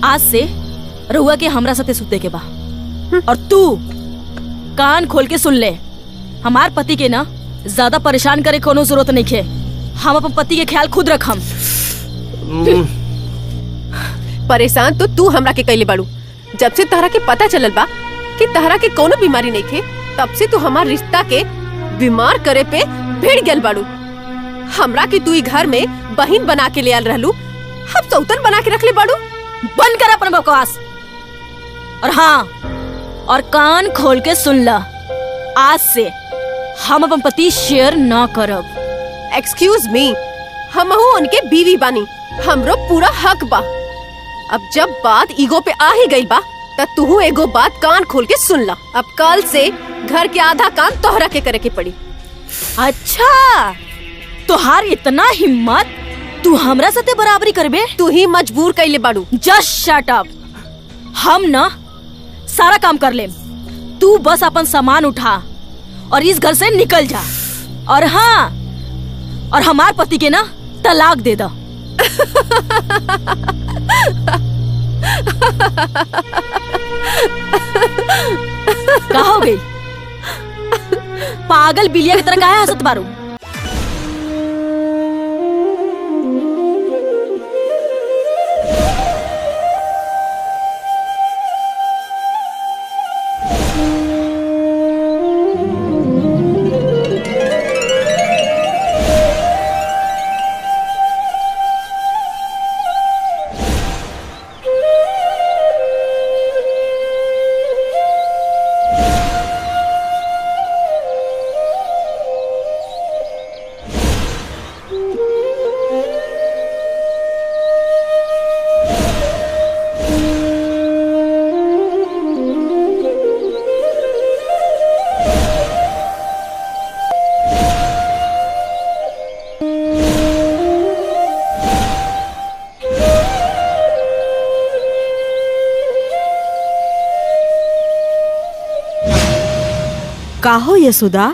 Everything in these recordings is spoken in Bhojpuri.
आज से रहुआ के हमरा साथे सुते के बा। और तू कान खोल के सुन ले, हमार पति के ना ज्यादा परेशान करे कोनो जरूरत नहीं है। हम अपन पति के ख्याल खुद रखम। परेशान तो तू हमरा के कैले बाड़ू। जब से तहरा के पता चलल बा कि तहरा के कोनो बीमारी नहीं थे, तब से तू हमार रिश्ता के बीमार करे पे भिड़ गेल बाड़ू। हमरा के तू घर में बहन बना के ले आल रहलू, हम सौतन बना के रख ले बाड़ू। बंद कर अपन बकवास। और हाँ, और कान खोल के सुन ला, आज से हम अपन पति शेयर ना करब। एक्सक्यूज मी, हमहू उनके बीवी बानी, हमरो पूरा हक बा। अब जब बात ईगो पे आ ही गई बा, त तू एगो बात कान खोल के सुन ला। अब कल से घर के आधा काम तोहरा के करे के पड़ी। अच्छा, तुहार इतना हिम्मत, तू हमरा साथे बराबरी करबे? तू ही मजबूर कैले बाड़ू। Just shut up. हम ना सारा काम कर लेम, तू बस अपन सामान उठा और इस घर से निकल जा। और हाँ, और हमार पति के ना तलाक दे दो। का हो गई? पागल बिलिया की तरह काहे हंसत बारू? काहो यशोदा,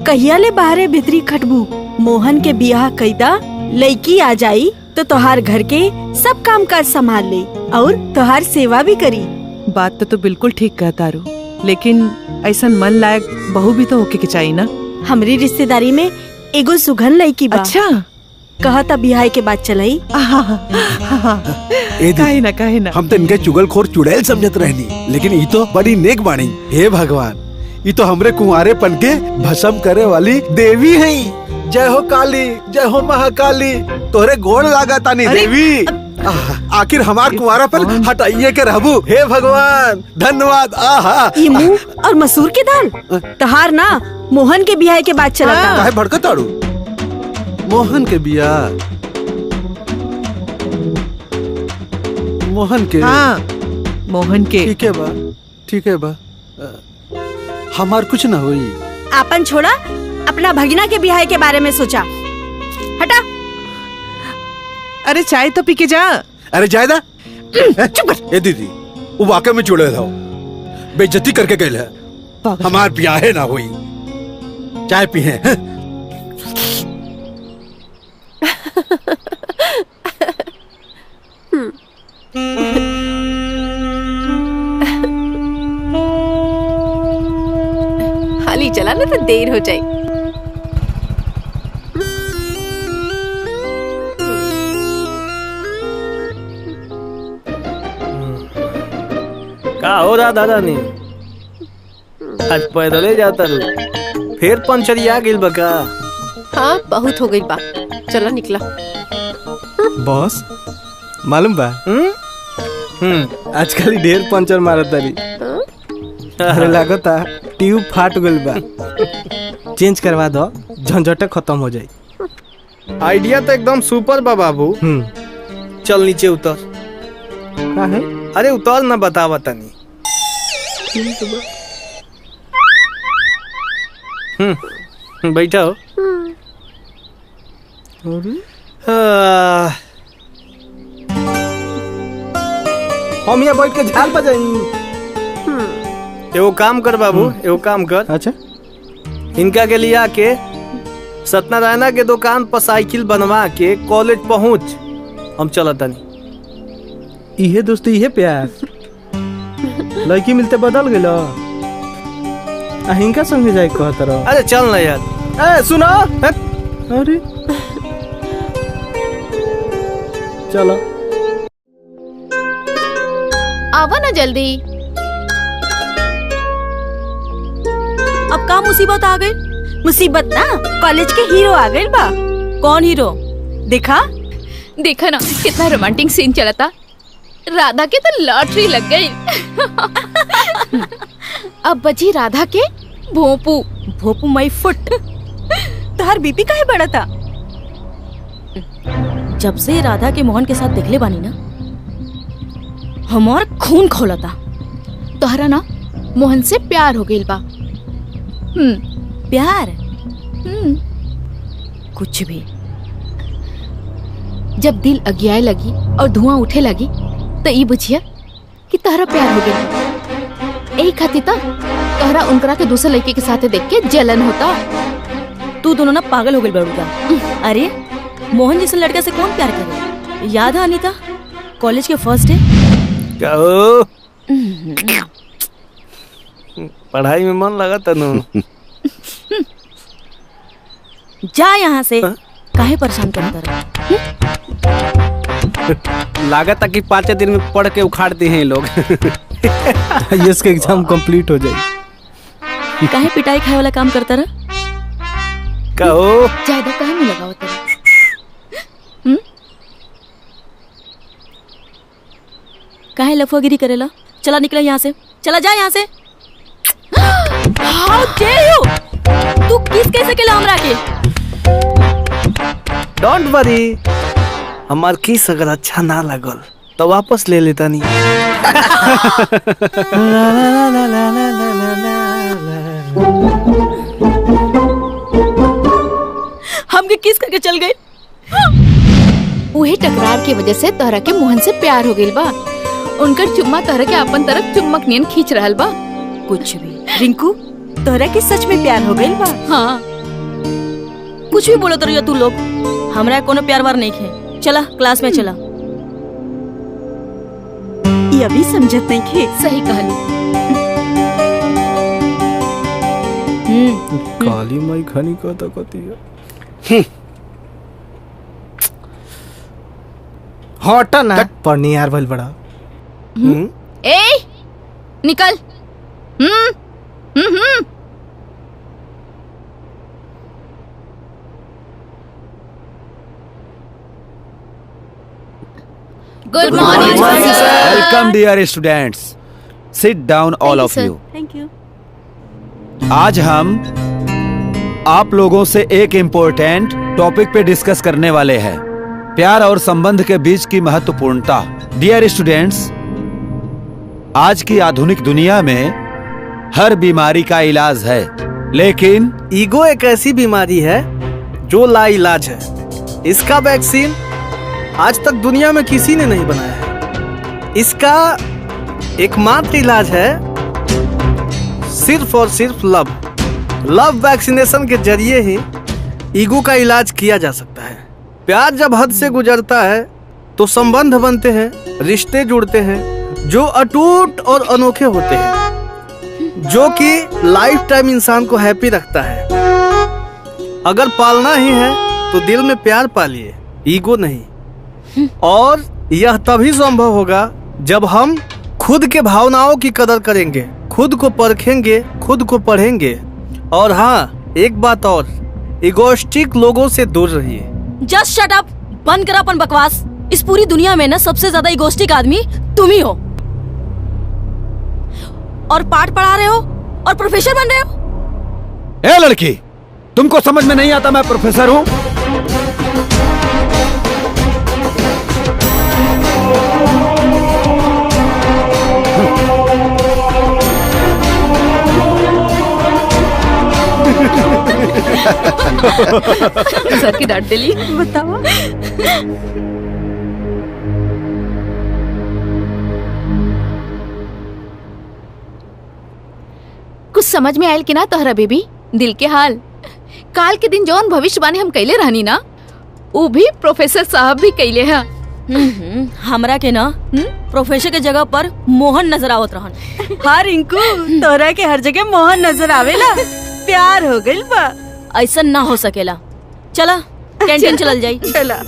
कहिया ले बाहरे भीतरी खटबू? मोहन के बियाह कईदा, लड़की आ जाई तो तोहार घर के सब काम काज संभाल ले और तोहार सेवा भी करी। बात तो बिल्कुल ठीक कहता रू, लेकिन ऐसा मन लायक बहू भी तो होके के चाहिए ना। हमरी रिश्तेदारी में एगो सुघन लड़की बा। अच्छा, कहता बिहार के बाद चलाई। काहे ना हम तो इनके चुगलखोर चुड़ैल समझत रहनी, लेकिन ये तो बड़ी नेक बाणी। हे भगवान, ये तो हमरे कुंवारेपन के भस्म करे वाली देवी हैं। जय हो काली, जय हो महाकाली, तोरे गोड़ लागा तानी देवी। आखिर हमार कुंवारापन हटाइए के रहबू। हे भगवान, धन्यवाद। आहा, ये मुंह और मसूर के दाल तहार ना मोहन के बियाह के बाद चला। काहे भड़कत आड़ू? मोहन के बियाह? मोहन के? हाँ, मोहन के। ठीक है बा, ठीक है बा। हमार कुछ न हुई। अपन छोड़ा, अपना भगिना के बियाह के बारे में सोचा। हटा। अरे चाय तो पी के जा। अरे जायदा, चुप कर। ए दीदी, वो वाकई में चुड़ैल हो, बेइज्जती करके गए है। हमार ब्याहे ना हुई। चाय पिए। हाली चला ना तो देर हो जाए। का हो रहा दादा ने? आज पैदले जाता रू, फिर पंचरिया गिल बका। हाँ, बहुत हो गई बा, चला निकला। बॉस, मालूम बा आजकल ढेर पंचर मारत तारी। अरे लागता ट्यूब फाट गइल बा, चेंज करवा दो, झंझट खत्म हो जाए। आइडिया तो एकदम सुपर बा बाबू। चल नीचे उतर। का है? अरे उतर ना, बतावा तनी। बैठा हो। हम यहाँ बैठ के झाल बजाई। एगो काम कर बाबू, एगो काम कर। अच्छा, इनका के लिया के सत्यनारायणा के दुकान पर साइकिल बनवा के कॉलेज पहुंच। हम चलत तनी। इहे दोस्ती इहे प्यार लड़की मिलते बदल गेलो हिंका संगे जाए कहत रहो। अरे चल ना यार। ए सुनो अरे चलो आवा ना जल्दी। अब का मुसीबत आ गई? मुसीबत ना कॉलेज के हीरो आ गए बा। कौन हीरो? देखा देखा ना कितना रोमांटिक सीन चला था। राधा के तो लॉटरी लग गई। अब बची राधा के भोपू। भोपू माई फुट। तोहर बीपी काहे बढ़ा था? जब से राधा के मोहन के साथ दिखले बानी ना हमार खून खोलता। तोहरा ना मोहन से प्यार हो गइल बा। प्यार? कुछ भी। जब दिल अगियाए लगी और धुआं उठे लगी तो ई बुझिया कि तोहरा प्यार हो गइल। यही खातिर तोहरा उनकरा के दूसरे लड़के के साथ देख के जलन होता। तू दोनों ना पागल हो गई बड़ू का। अरे मोहन जैसे लड़के से कौन प्यार करे? याद है अनीता कॉलेज के फर्स्ट डे? क्या हो? पढ़ाई में मन लगा तनु। जा यहाँ से। काहे परेशान करता रहा? लागत कि 5 दिन में पढ़ के उखाड़ते हैं लोग। यस के एग्जाम कंप्लीट हो जाए। काहे पिटाई खाए वाला काम करता रहा? कहो ज्यादा काहे में लगाओ तेरा? काहे लफुआगिरी करेला? चला निकला यहाँ से। चला जा यहाँ से। How dare you? तू किस कैसे केला हमरा के? डोंट वरी, हमार किस अगर अच्छा ना लगल तो वापस ले लेता नहीं। हमके किस करके चल गए? वही टकरार की वजह से तोहरा के मोहन से प्यार हो गइल बा। उनकर चुम्मा तोहरा के अपन तरफ चुम्बक नियन खींच रहल बा। कुछ भी। रिंकू तोहरा के सच में प्यार हो गइल बा? हाँ कुछ भी बोलो तो तू लोग। हमरा कोनो प्यार वार नहीं है। चला क्लास में चला। ये अभी समझत नहीं खे। सही कहली। काली माई खानी कहता कहती है। हटा ना पढ़नी यार भल बड़ा। ए निकल। Good morning sir. Welcome dear students, sit down all of you. Thank you. आज हम आप लोगों से एक इम्पोर्टेंट टॉपिक पे डिस्कस करने वाले हैं, प्यार और संबंध के बीच की महत्वपूर्णता। डियर स्टूडेंट्स, आज की आधुनिक दुनिया में हर बीमारी का इलाज है, लेकिन ईगो एक ऐसी बीमारी है जो लाइलाज है। इसका वैक्सीन आज तक दुनिया में किसी ने नहीं बनाया है। इसका एकमात्र इलाज है सिर्फ और सिर्फ लव। लव वैक्सीनेशन के जरिए ही ईगो का इलाज किया जा सकता है। प्यार जब हद से गुजरता है तो संबंध बनते हैं, रिश्ते जुड़ते हैं जो अटूट और अनोखे होते हैं, जो कि लाइफ टाइम इंसान को हैप्पी रखता है। अगर पालना ही है तो दिल में प्यार पालिए, ईगो नहीं। और यह तभी संभव होगा जब हम खुद के भावनाओं की कदर करेंगे, खुद को परखेंगे, खुद को पढ़ेंगे। और हाँ, एक बात और, इगोइस्टिक लोगों से दूर रहिए। Just shut up. बंद कर अपन बकवास। इस पूरी दुनिया में ना सबसे ज्यादा इगोइस्टिक आदमी तुम ही हो। और पाठ पढ़ा रहे हो और प्रोफेसर बन रहे हो। ए लड़की, तुमको समझ में नहीं आता मैं प्रोफेसर हूँ? सर की डांट दिली। बताओ। कुछ समझ में आयल कि ना तोहरा बेबी दिल के हाल? काल के दिन जौन भविष्यवाणी हम कैले रहनी ना, वो भी प्रोफेसर साहब भी कैले हैं। हमरा के ना प्रोफेसर के जगह पर मोहन नजर आवत रहन। हाँ रिंकू, तोरा के हर जगह मोहन नजर आवेला। प्यार हो गइल बा। ऐसा ना हो सकेला। चला कैंटीन चलल जाई। चला।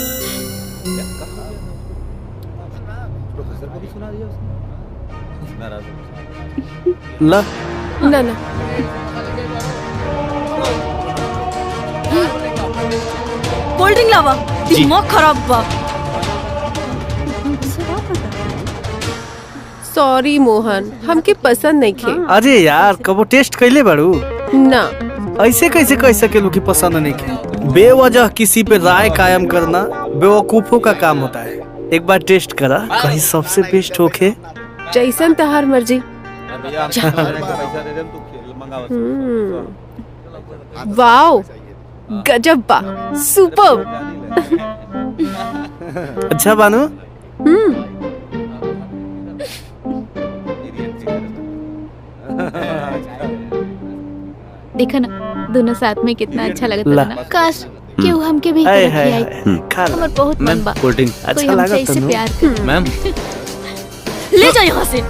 ला ना ना कोल्ड ड्रिंक लावा। दिमाग खराब बा। सॉरी मोहन, हमके पसंद नहीं खे। अरे यार, कबो टेस्ट कैले बाड़ू? ना। ऐसे कैसे कह सकेलू कि पसंद नहीं खे? बेवजह किसी पे राय कायम करना बेवकूफों का काम होता है। एक बार टेस्ट करा, कहीं सबसे बेस्ट होके। जैसन तहार मर्जी। वाओ, गजब बा, सुपर। अच्छा बानू। देखा ना दोनों साथ में कितना अच्छा लगता है ना। काश केहू हमके भी हाय, खिलाई। खा लो। हमर बहुत मन बा। कोल्ड ड्रिंक कोई अच्छा हमसे लगा इससे तनु? प्यार करे। मैम ले जा यहाँ से।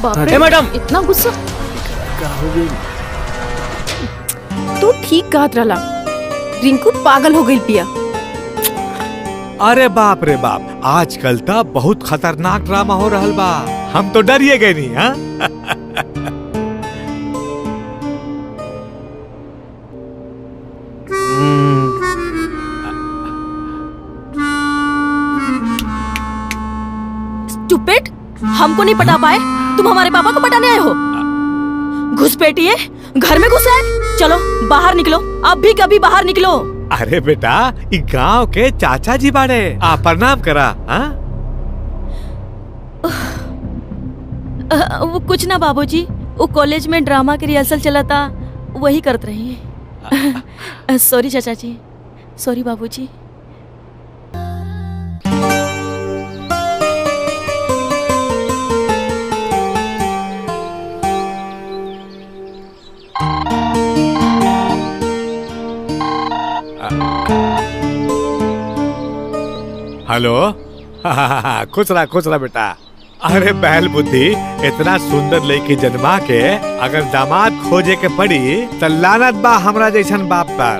बाप रे, मैडम इतना गुस्सा। तू ठीक कहत रहला, रिंकू पागल हो गई पिया। अरे बाप रे बाप, आजकल तो बहुत खतरनाक ड्रामा हो रहल बा। हम तो डरिए गए नहीं। हाँ स्टूपिड, हमको नहीं पटा पाए, तुम हमारे पापा को पटाने आए हो। घुसपैठिए, घर में घुस आए। चलो बाहर निकलो, अब भी कभी बाहर निकलो। अरे बेटा, ई गांव के चाचा जी बाड़े, आ प्रणाम करा। हाँ वो कुछ ना बाबूजी, वो कॉलेज में ड्रामा की रिहर्सल चला था, वही करते रही। सॉरी चाचा जी, सॉरी बाबूजी। हेलो। खुश रहा बेटा। अरे बैल बुद्धि, इतना सुंदर लड़की जन्मा के अगर दामाद खोजे के पड़ी तो लानत बा हमरा जैसन बाप पर।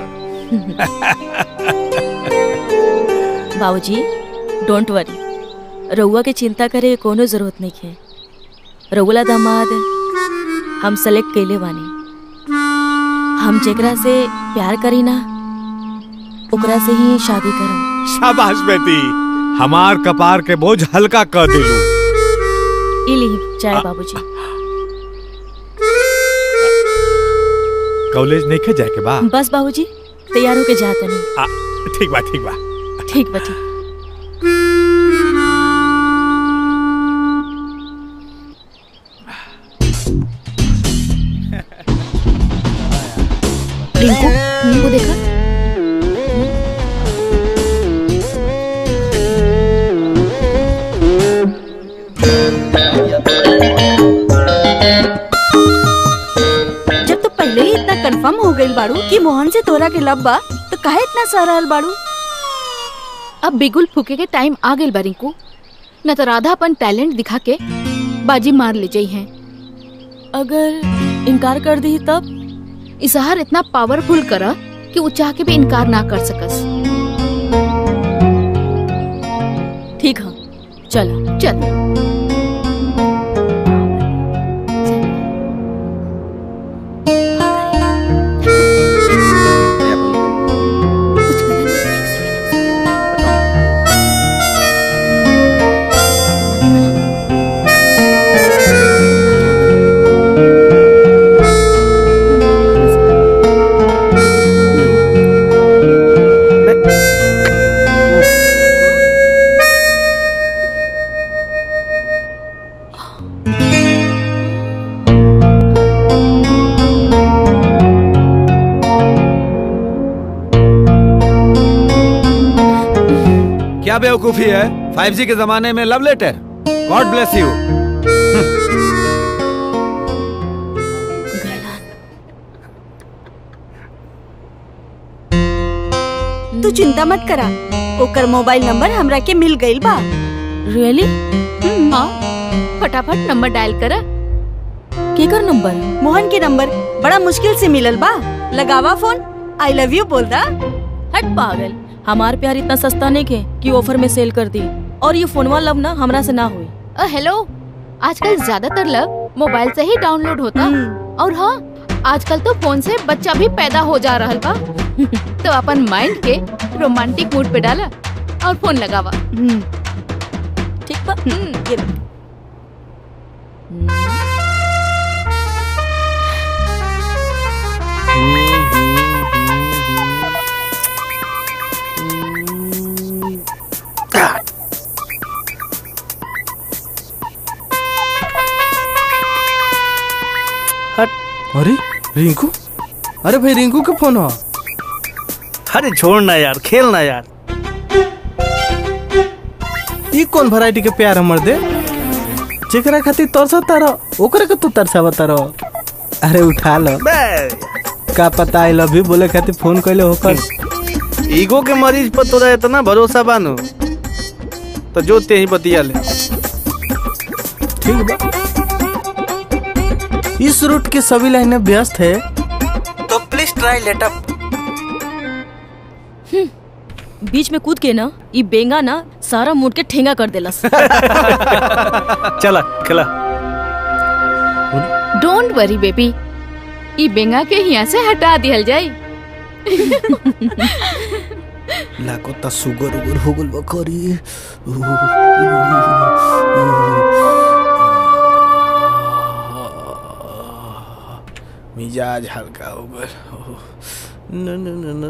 बाबूजी डोंट वरी, रउआ के चिंता करे कोनो जरूरत नहीं है। रउला दामाद हम सेलेक्ट कैले बानी। हम जेकरा से प्यार करी ना, ओकरा से ही शादी करम। शाबाश बेटी, हमार कपार के बोझ हल्का कर दिलू। इली चाय बाबूजी। कॉलेज नहीं के जाए के बा? बस बाबूजी तैयार होके जाता नहीं। ठीक बा ठीक बा ठीक बा ठीक। रिंकू, वो देखा। जब तो पहले ही इतना कंफर्म हो गई बाड़ू कि मोहन से तोरा के लब बा, तो काहे इतना सहरल बाड़ू? अब बिगुल फूके के टाइम आ गइल बा रिंकू, न तो राधा अपन टैलेंट दिखा के बाजी मार ले जाई हैं। अगर इनकार कर दी तब? इजहार इतना पावरफुल करा कि वो चाह के भी इनकार ना कर सकस। ठीक है, चल चल। क्या बेवकूफी है 5G के जमाने में love letter. God bless you. तू चिंता मत करा, ओकर मोबाइल नंबर हमरा के मिल गइल बा। रियली? हाँ, फटाफट नंबर डायल करा। केकर नंबर? मोहन के नंबर बड़ा मुश्किल से मिलल बा। लगावा फोन, आई लव यू बोल दा। हट पागल, हमार प्यार इतना सस्ता नहीं के कि ऑफर में सेल कर दी। और ये फोनवा लव ना हमरा से ना हुई। हेलो, आजकल ज्यादातर लव मोबाइल से ही डाउनलोड होता। और हाँ, आजकल तो फोन से बच्चा भी पैदा हो जा रहा बा। तो अपन माइंड के रोमांटिक मूड पे डाला और फोन लगावा। ठीक बा? ये लो। हट। अरे रिंकू, अरे भाई रिंकू का फोन हो। अरे छोड़ ना यार, खेल ना यार। ये कौन वैरायटी के प्यार हमर दे जेकरा खातिर तरसा तारो ओकरे के तू तरसावा तारो। अरे उठा लो, का पता आई लव यू बोले खातिर फोन कइले होकर। ईगो के मरीज पर तोरा इतना भरोसा बानो तो जो ते ही बतिया ले। ठीक बा, इस रूट की सभी लाइनें व्यस्त है तो प्लीज ट्राई लेटर। बीच में कूद के ना ये बेंगा ना सारा मूड के ठेंगा कर देलस। चला खिला। डोंट वरी बेबी, ई बेंगा के यहाँ से हटा दिहल जाई। लाको ता सुगर उगर हो गल बकरी। मिजाज हल्का हो गया। न न न न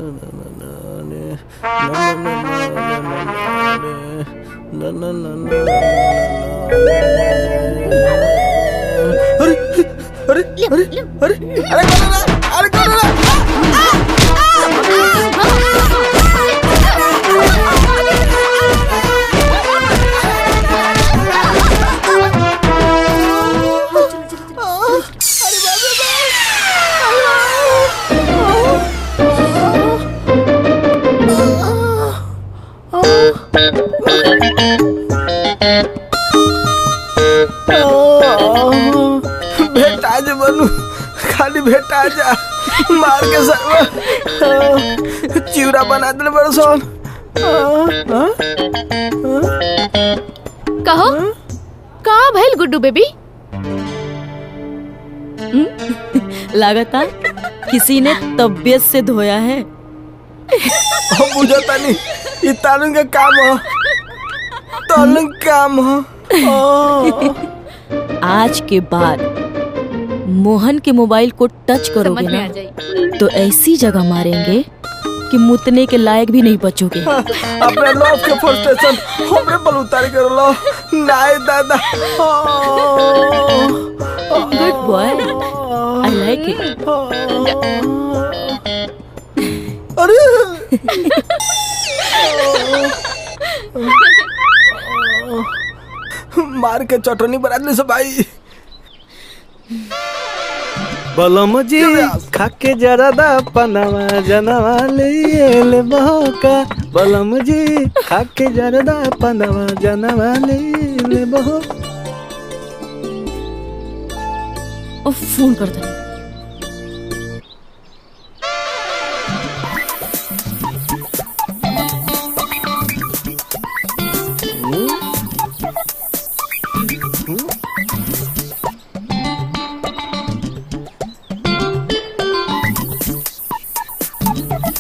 न न न न। अरे अरे अरे अरे अरे भेटा जा बनू, खाली भेटा जा। मार के सब चिवड़ा बना दे बरसों। कहो का भइल गुड्डू बेबी? लागता किसी ने तबीयत से धोया है। बुझता नहीं, ये तालुन का काम हो, तालुन काम हो। आज के बाद मोहन के मोबाइल को टच करोगे समझ में ना आ जाई। तो ऐसी जगह मारेंगे कि मुतने के लायक भी नहीं बचोगे। अपने लव के फ्रस्ट्रेशन हमरे पर उतार कर लो। नाय दादा। Good boy, I like it. अरे मार के चटनी बना दे सब भाई। बलम जी खाके जरा दा पनावा जनवा ले बहोका। बलम जी खाके जरा दा पनावा जनवा ले बहो। फोन कर दे।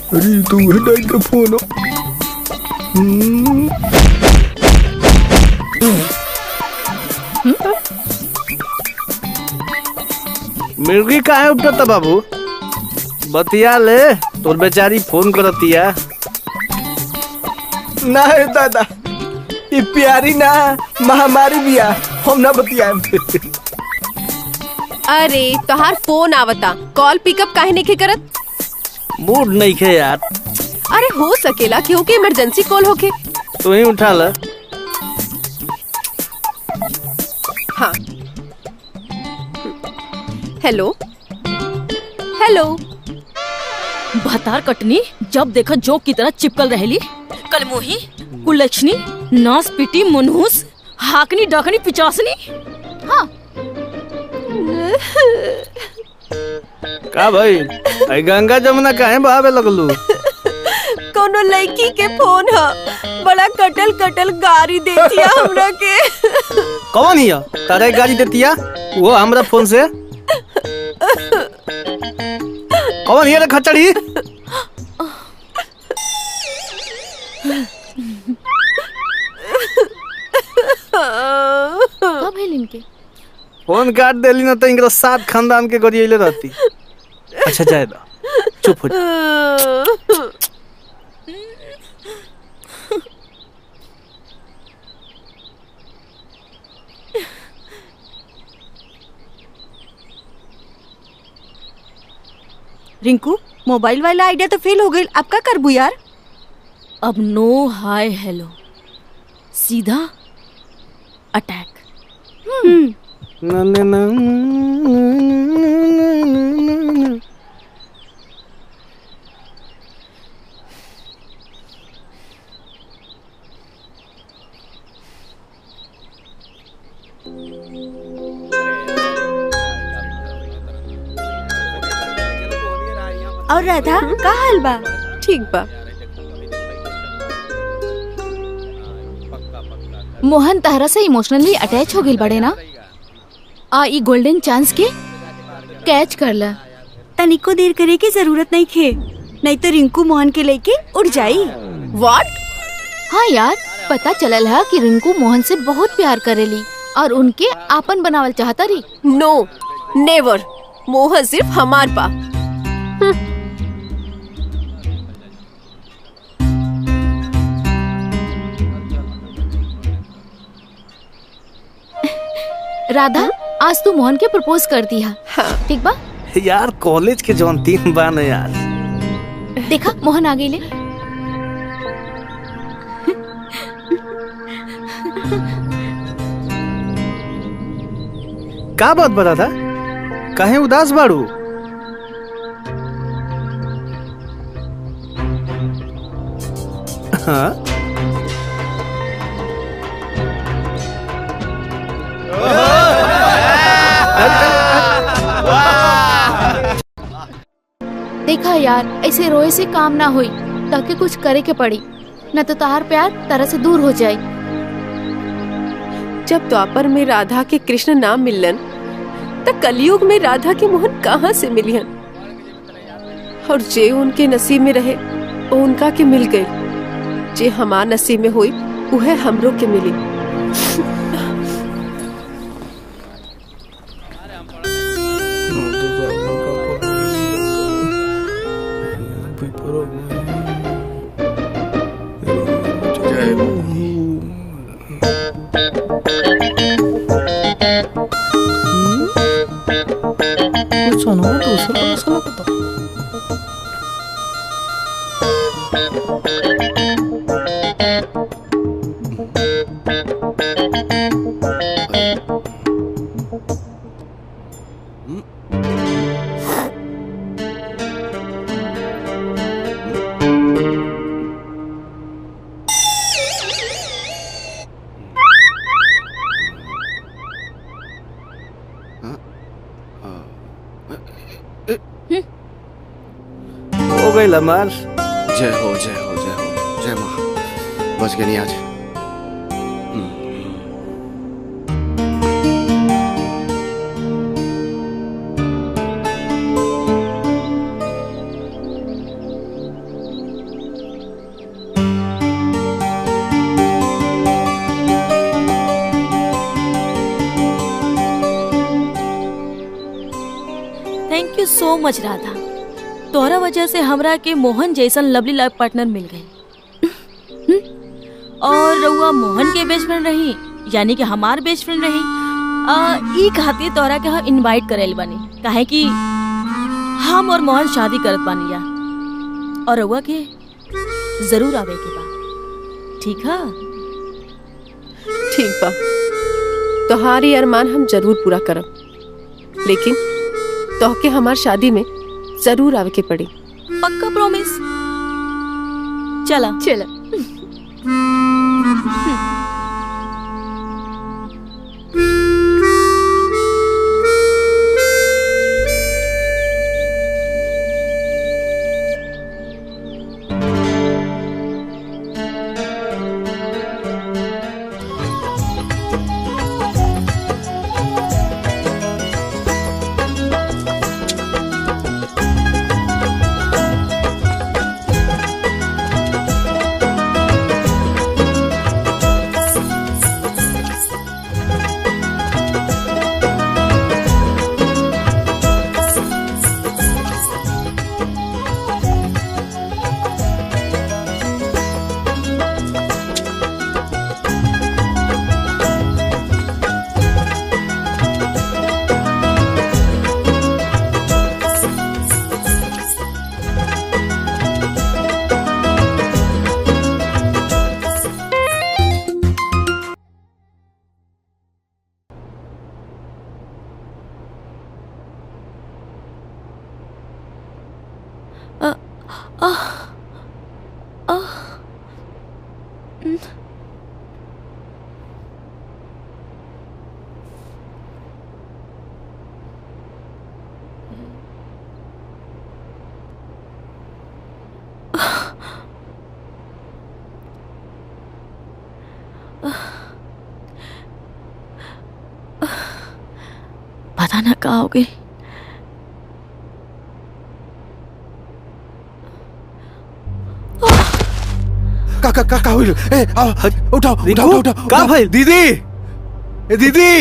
अरे तू हटाई का फोन हो। मिर्गी कहाँ उठता बाबू? बतिया ले, तोर बेचारी फोन करतिया। ना है दादा, ये प्यारी ना महामारी बिया, हम ना बतिया। अरे तोहार फोन आवता, कॉल पिकअप काहे नहीं करत? मूड नहीं खे यार। अरे हो सकेला क्योंकि इमरजेंसी कॉल होके। तू ही उठा ला। हाँ, हेलो हेलो। भतार कटनी जब देखा जोक की तरह चिपकल रहेली। पागल मोही, कुलक्षणी, नास पिटी, मनहूस, हाकनी डकनी पिचासनी। हाँ का भाई आई गंगा जमुना काहे बहावे लगलू? कोनो लड़की के फोन है, बड़ा कटल कटल गाड़ी देतिया हमरा के। कौन हिया तारा गाड़ी देतिया वो हमरा फोन से? कौन हिया रे खचड़ी? कब है इनके? फोन काट देली ना तो इनका 7 खानदान के गरियले रहती। अच्छा जाए दा, चुप हो जा। रिंकू, मोबाइल वाला आइडिया तो फेल हो गई, अब क्या करबू यार? अब नो हाय हेलो, सीधा अटैक। ना ना ना और राधा का हाल बा? ठीक बा। मोहन तहरा से इमोशनली अटैच हो गई बड़े ना, आ ई गोल्डन चांस के कैच कर ला। तनिको देर करे की जरूरत नहीं खे, नहीं तो रिंकू मोहन के लेके उड़ जाई। व्हाट? हाँ यार, पता चलल है कि रिंकू मोहन से बहुत प्यार करेली और उनके आपन बनावल चाहता रही। नो नेवर, मोहन सिर्फ हमार बा। राधा, आज तू मोहन के प्रपोज कर दिया। हाँ। ठीक बा यार, कॉलेज के जौन 3 बा न यार। देखा मोहन आ गई ले। का बात बता था? काहे उदास बाड़ू? हाँ? देखा यार, ऐसे रोए से काम ना हुई, ताकि कुछ करे के पड़ी, न तो तार प्यार तरह से दूर हो जाए। जब द्वापर में राधा के कृष्ण नाम मिलन, तब कलयुग में राधा के मोहन कहाँ से मिलियन? और जे उनके नसीब में रहे वो उनका के मिल गई, जे हमार नसीब में हुई उहे हमरो के मिली। हो गई लमार। जय हो जय हो जय हो, जय माँ। बच गए नहीं आज। Thank you so much Radha, तोहरा वजह से हमरा के मोहन जैसन लवली लाइफ पार्टनर मिल गई। और रउआ मोहन के बेस्ट फ्रेंड रही, यानी कि हमार बेस्ट फ्रेंड रही। ई खातिर तोहरा के हम इनवाइट करेल बानी, काहे कि हम और मोहन शादी करत बानी यार, और रउआ के जरूर आवे के बा। ठीक है? ठीक बा, तोहारी अरमान हम जरूर पूरा करब, लेकिन तोहके हमार शादी में जरूर आवे के पड़ी। पक्का प्रॉमिस? चला चला। पता ना कहाँ हो गई। का हुई? ए आओ, उठाओ उठाओ उठाओ का भाई? दीदी, ए दीदी,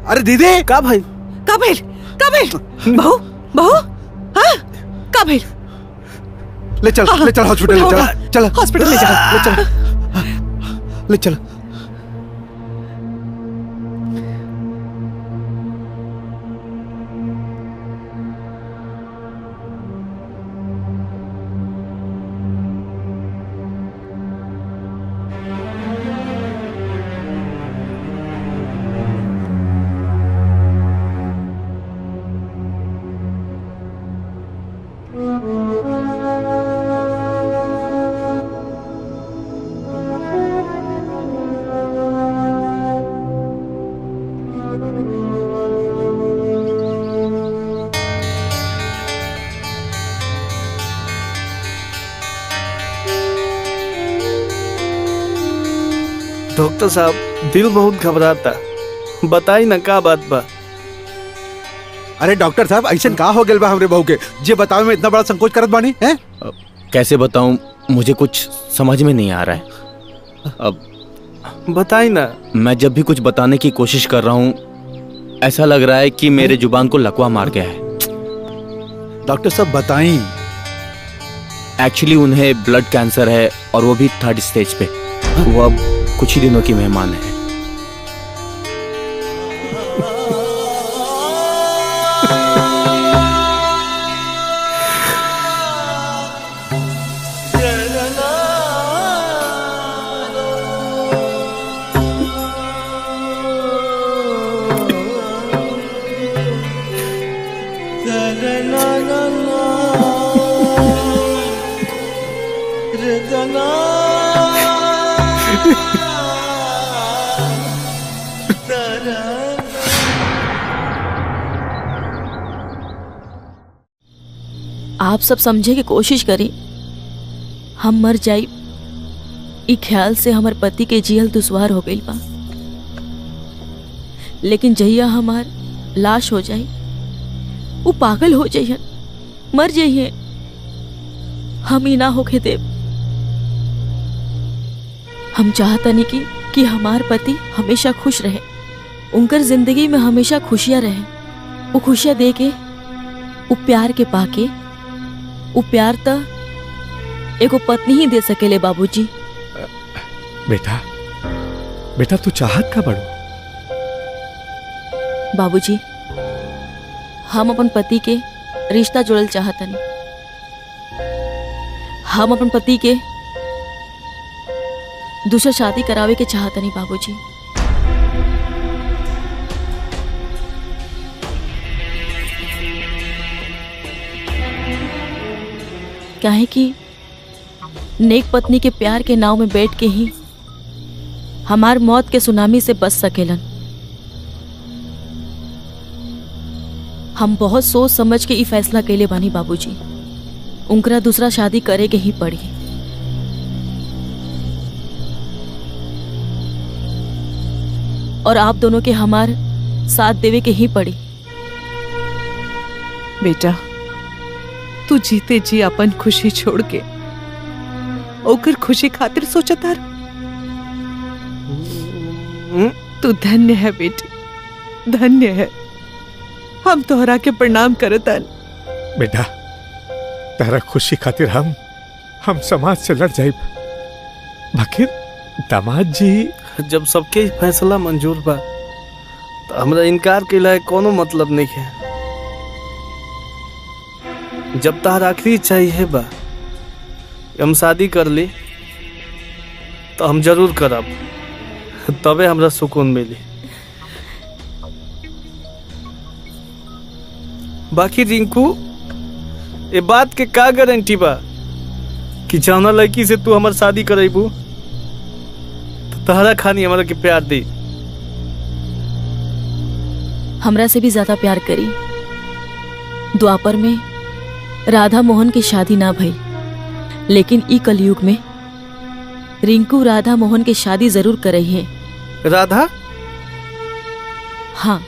अरे दीदी का भाई? बहू बहू, हाँ का भेल? ले चल हॉस्पिटल, ले चल हॉस्पिटल ले जा, ले चल। डॉक्टर साहब, दिल बहुत घबराता, बताई ना का बात बा। अरे डॉक्टर साहब, ऐसा का हो गया बा हमरे बहू के जे बतावे में इतना बड़ा संकोच करत बानी हैं? कैसे बताऊं, मुझे कुछ समझ में नहीं आ रहा है। अब बताई ना। मैं जब भी कुछ बताने की कोशिश कर रहा हूं, ऐसा लग रहा है कि मेरे जुबान को लकवा मार गया है। डॉक्टर साहब बताई। एक्चुअली उन्हें ब्लड कैंसर है और वो भी 3rd स्टेज पे। वो अब कुछ ही दिनों की मेहमान है। आप सब समझे की कोशिश करी। हम मर जाई ई ख्याल से हमार पति के जियल दुश्वार हो गई बा, लेकिन जहिया हमार लाश हो जाई वो पागल हो जाइए, मर जाइए। हम ही ना होके देव। हम चाहतनी कि हमार पति हमेशा खुश रहे, उनकर जिंदगी में हमेशा खुशियां रहे। वो खुशियां दे के, वो प्यार के पाके, वो प्यार त एगो पत्नी ही दे सकेले बाबूजी। बेटा तू चाहत का बड़ो? बाबूजी, हम अपन पति के रिश्ता जोड़ल चाहतनी। हम अपन पति के दूसरा शादी करावे के चाहतनी बाबूजी। काहे कि नेक पत्नी के प्यार के नाव में बैठ के ही हमार मौत के सुनामी से बच सकेलन। हम बहुत सोच समझ के ई फैसला कैले बानी बाबूजी, उनकरा दूसरा शादी करे के ही पड़ी। और आप दोनों के हमार साथ देवे के ही पड़ी। बेटा, तू जीते जी अपन खुशी छोड़ के ओकर खुशी खातिर सोचता रह। तू धन्य है बेटी, धन्य है। हम तोहरा के प्रणाम करतन। बेटा, तारा खुशी खातिर हम समाज से लड़ जाइब, बाकी दामाद जी जब सबके फैसला मंजूर बा तो हमरा इनकार के लायक कोनो मतलब नहीं है। जब तहार आखिरी इच्छा है बा हम शादी कर ली तो हम जरूर करब, तबे हमरा सुकून मिली। बाकी रिंकू, ये बात के का गारंटी बा कि जौना लड़की से तू हमार शादी करेबू तो तहरा खानी हमारा के प्यार दी। हमरा से भी ज्यादा प्यार करी। द्वापर में राधा मोहन की शादी ना भई, लेकिन ई कलयुग में रिंकू राधा मोहन की शादी जरूर कर रही है। राधा? हाँ।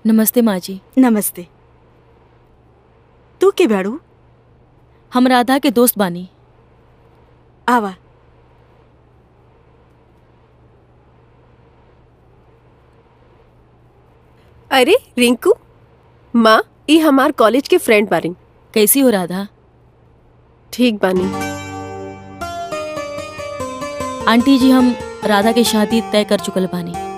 नमस्ते माँ जी। नमस्ते। तू के बाड़ू? हम राधा के दोस्त बानी। आवा। अरे रिंकू, माँ ई हमार कॉलेज के फ्रेंड बारी। कैसी हो राधा? ठीक बानी आंटी जी, हम राधा की शादी तय कर चुकल बानी।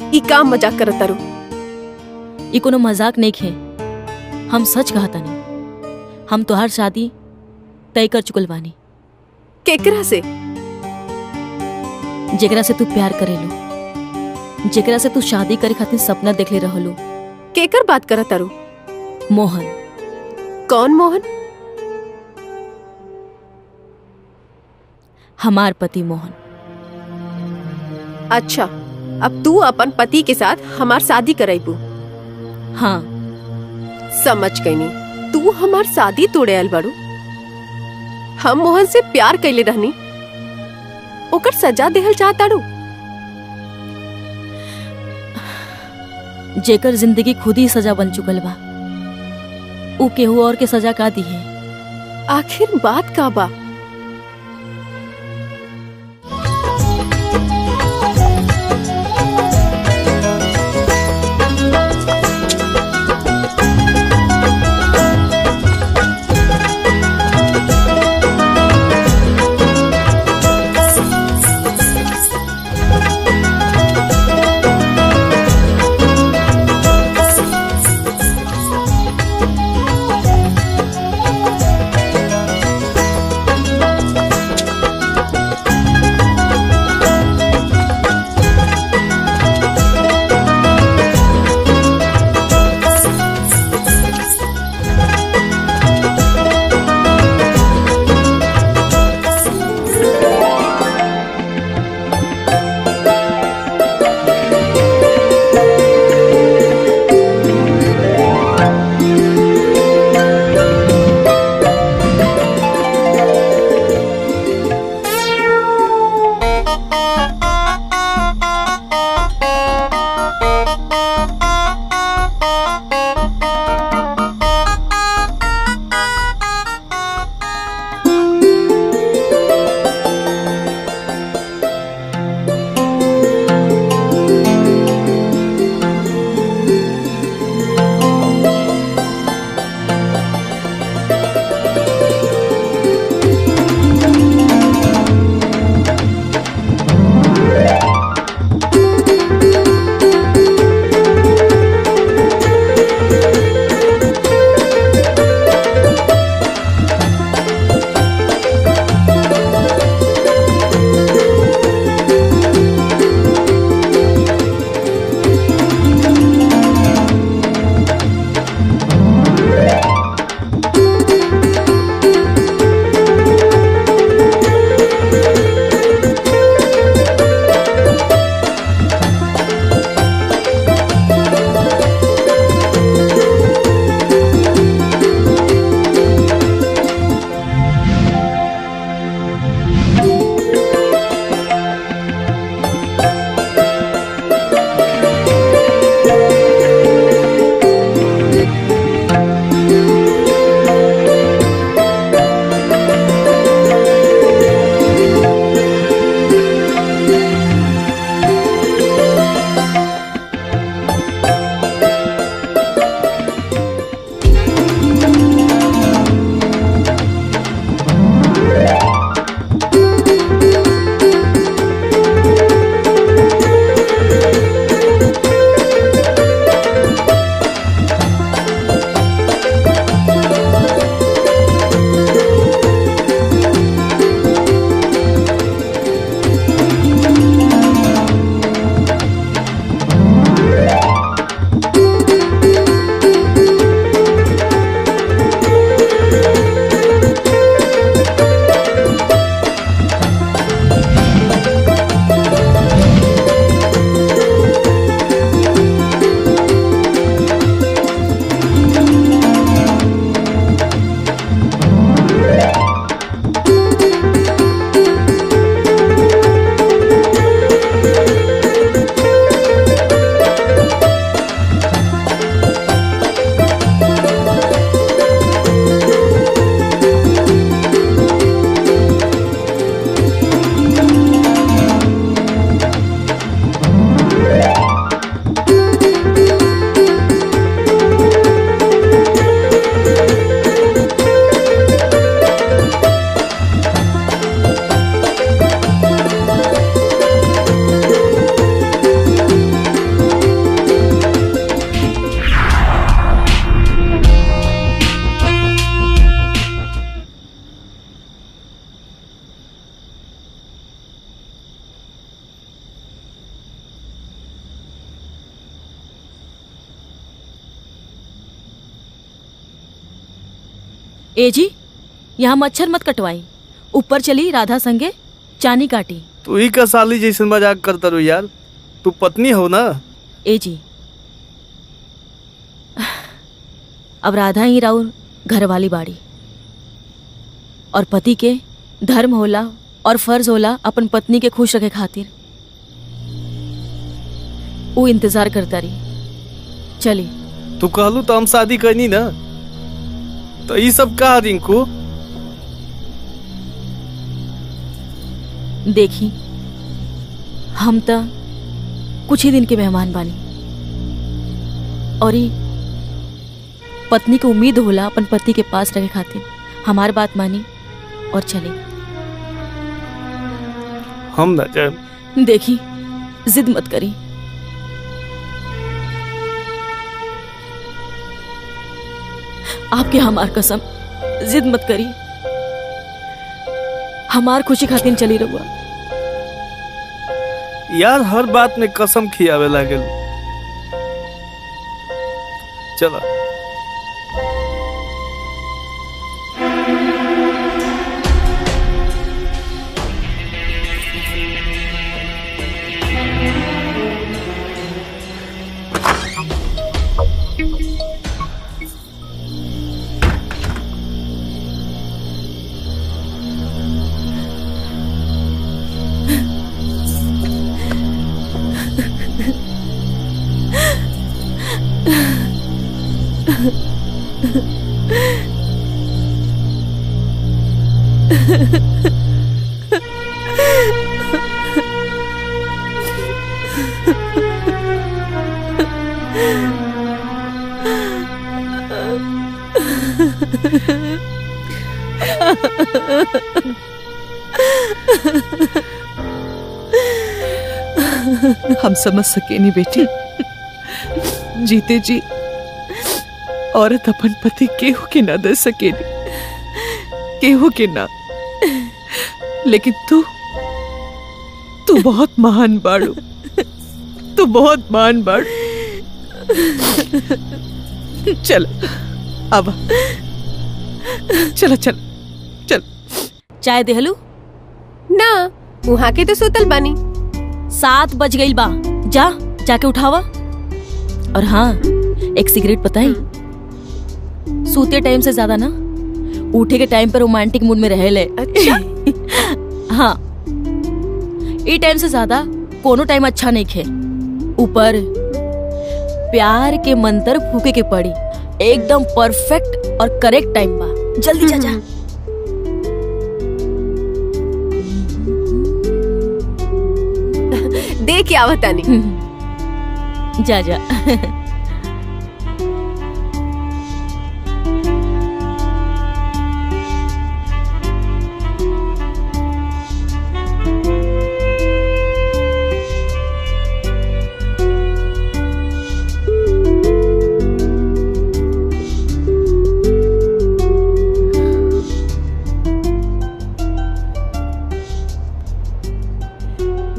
ई काम मजाक करत तारू? ई कोनो मजाक नहीं है, हम सच कहता नहीं। हम तोहार शादी तय कर चुकल बानी। केकरा से? जेकरा से तू प्यार करेलो, जेकरा से तू शादी करे खातिर सपना देख ले रहलो। केकर बात करत तारू? मोहन। कौन मोहन? हमार पति मोहन। अच्छा, अब तू अपन पति के साथ हमार शादी कराइबू? हाँ। समझ गईनी, तू हमार शादी तोड़े आल बाड़ू। हम मोहन से प्यार कैले रहनी, ओकर सजा देहल चाहताड़ू? जेकर जिंदगी खुद ही सजा बन चुकल बा, ऊ केहू और के सजा का दी है? आखिर बात का बा? ए जी, यहाँ मच्छर मत कटवाई, ऊपर चली राधा संगे चानी काटी। तू ही का साली जैसे मजाक करता रो यार, तू पत्नी हो ना। ए जी, अब राधा ही राउर घर वाली बाड़ी, और पति के धर्म होला और फर्ज होला अपन पत्नी के खुश रखे खातिर। वो इंतजार करता रही। चली। तू कहलू तो हम शादी करनी ना, तो ये सब कहा रिंकू। देखी, हम तो कुछ ही दिन के मेहमान बानी, और ये पत्नी को उम्मीद होला अपन पति के पास रखे खातिर। हमार बात मानी और चले। हम ना जाए। देखी, जिद मत करी। आपके हमार कसम, जिद मत करी। हमार खुशी खातिर चली रहुआ। यार हर बात में कसम खियावे लागल। चला। हम समझ सके नहीं बेटी, जीते जी औरत अपन पति केहू के ना दे सके, केहू के ना। लेकिन तू बहुत महान बाड़ू, तू बहुत महान बाड़ू। चल अब चल चल चल। चाय देहलू ना, वहाँ के तो सुतल बानी। 7 बज गई बा, जा जाके उठावा। और हाँ, एक सिगरेट बताई, सूते टाइम से ज्यादा ना उठे के टाइम पर रोमांटिक मूड में रहे ले। अच्छा? हाँ, ये टाइम से ज्यादा कोनो टाइम अच्छा नहीं खे। ऊपर प्यार के मंत्र फूके के पड़ी, एकदम परफेक्ट और करेक्ट टाइम बा। जल्दी जा जा। दे के आवतानी। जा जा।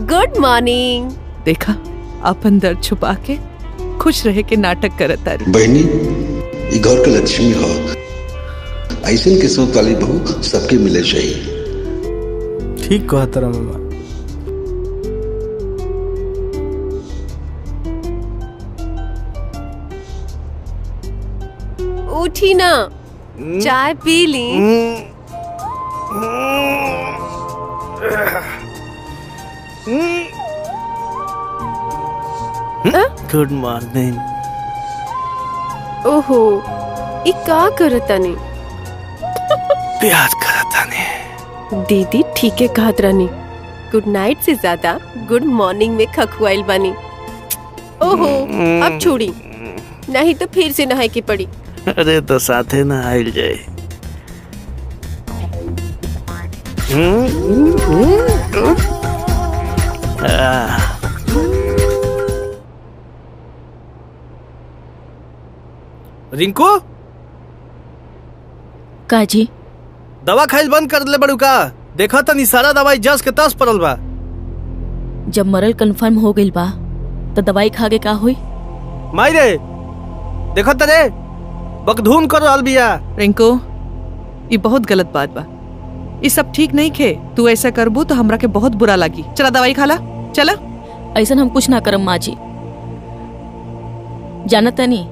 Good morning. देखा, अपन दर्द छुपा के खुश रहे के नाटक करत तारी। बहनी, ई घर के लक्ष्मी हो, ऐसन किस्मत वाली बहू सबके मिले चाहिए। ठीक कहा तेरा मामा। उठी ना, चाय पी ली। Good morning. ओहो, ई का करतानी? प्यार करतानी। दीदी ठीक है कहत रानी, गुड नाइट से ज्यादा गुड मॉर्निंग में खखुआइल बानी। ओहो, अब छोड़ी, नहीं तो फिर से नहाए की पड़ी। अरे तो साथे ना आइल जाए। रिंकू, काजी दवा खाइल बंद कर ले बड़ू का? देखा तनी सारा दवाई जस के तस पड़ल बा। जब मरल कंफर्म हो गइल बा तो दवाई खा के का हुई? माई रे, देखा तरे बकधून कर रहल बिया। रिंकू, ये बहुत गलत बात बा। ये सब ठीक नहीं खे। तू ऐसा करबू तो हमरा के बहुत बुरा लगी। चला दवाई खा ला, चला। ऐसा हम कुछ ना करम माँ जी। जानता नहीं,